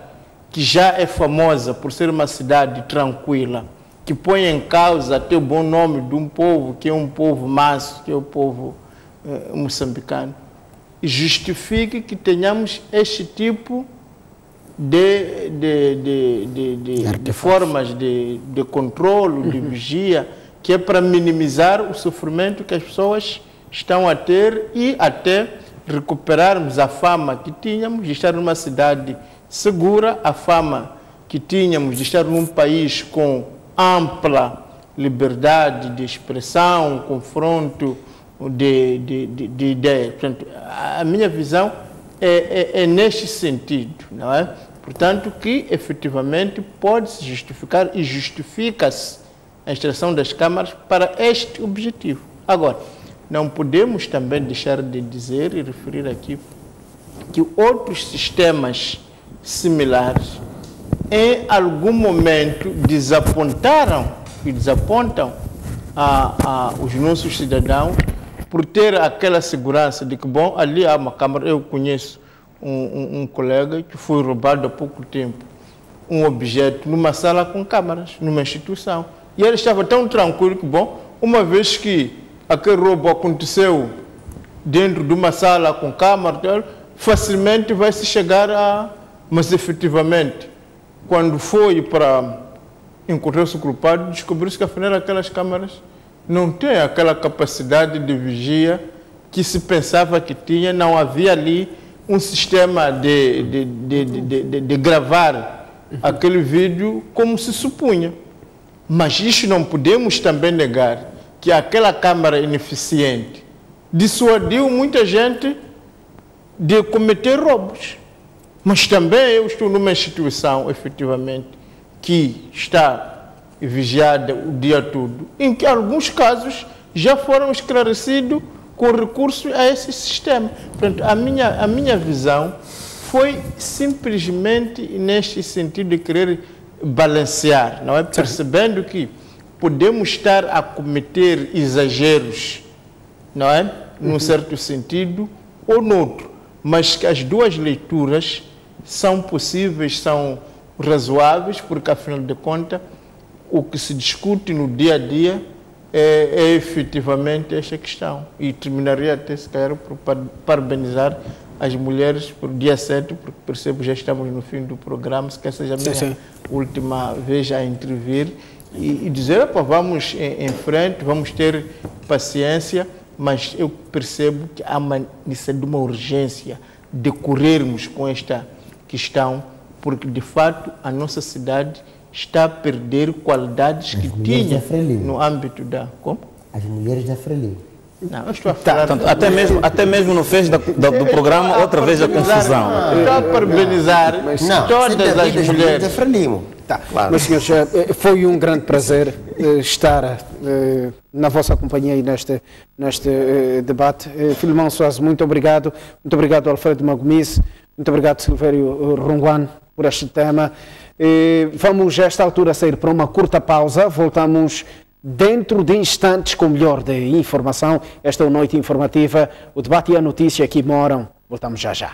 que já é famosa por ser uma cidade tranquila, que põe em causa até o bom nome de um povo, que é um povo manso, que é o povo moçambicano, e justifique que tenhamos este tipo de formas de controle, de vigia, que é para minimizar o sofrimento que as pessoas estão a ter e até recuperarmos a fama que tínhamos de estar numa cidade segura, a fama que tínhamos de estar num país com ampla liberdade de expressão, confronto de ideias. Portanto, a minha visão é neste sentido, não é? Portanto, que efetivamente pode-se justificar e justifica-se a instalação das câmaras para este objetivo. Agora, não podemos também deixar de dizer e referir aqui que outros sistemas similares em algum momento desapontaram e desapontam os nossos cidadãos por ter aquela segurança de que, bom, ali há uma câmara. Eu conheço um colega que foi roubado há pouco tempo um objeto numa sala com câmaras, numa instituição. E ele estava tão tranquilo que, bom, uma vez que aquele roubo aconteceu dentro de uma sala com câmara, facilmente vai se chegar a... Mas, efetivamente, quando foi para encontrar-se o culpado, descobriu-se que, afinal, aquelas câmaras não têm aquela capacidade de vigia que se pensava que tinha. Não havia ali um sistema de gravar aquele vídeo como se supunha. Mas isto não podemos também negar que aquela câmara ineficiente dissuadiu muita gente de cometer roubos. Mas também eu estou numa instituição, efetivamente, que está vigiada o dia todo, em que alguns casos já foram esclarecidos com recurso a esse sistema. Portanto, a minha visão foi simplesmente neste sentido de querer balancear, não é? Percebendo que podemos estar a cometer exageros, não é? Num certo sentido ou noutro, mas que as duas leituras são possíveis, são razoáveis, porque, afinal de contas, o que se discute no dia a dia é efetivamente esta questão. E terminaria até, se calhar, por parabenizar as mulheres por dia 7, porque percebo que já estamos no fim do programa, se quer seja a minha última vez a intervir, e dizer, opa, vamos em frente, vamos ter paciência, mas eu percebo que há uma necessidade de uma urgência de corrermos com esta questão, porque, de fato, a nossa cidade está a perder qualidades que tinha no âmbito da... Como? As mulheres da Frelimo. Não, eu estou a falar... Até mesmo no fez do programa, outra vez a confusão. Estou a parabenizar todas as mulheres da Frelimo. Tá. Claro. Meus senhores, foi um grande prazer estar na vossa companhia aí neste debate. Filimão Soares, muito obrigado. Muito obrigado, Alfredo Magomice. Muito obrigado, Silvério Ronguan, por este tema. Vamos, a esta altura, sair para uma curta pausa. Voltamos dentro de instantes com o melhor de informação. Esta é a Noite Informativa. O debate e a notícia que moram. Voltamos já já.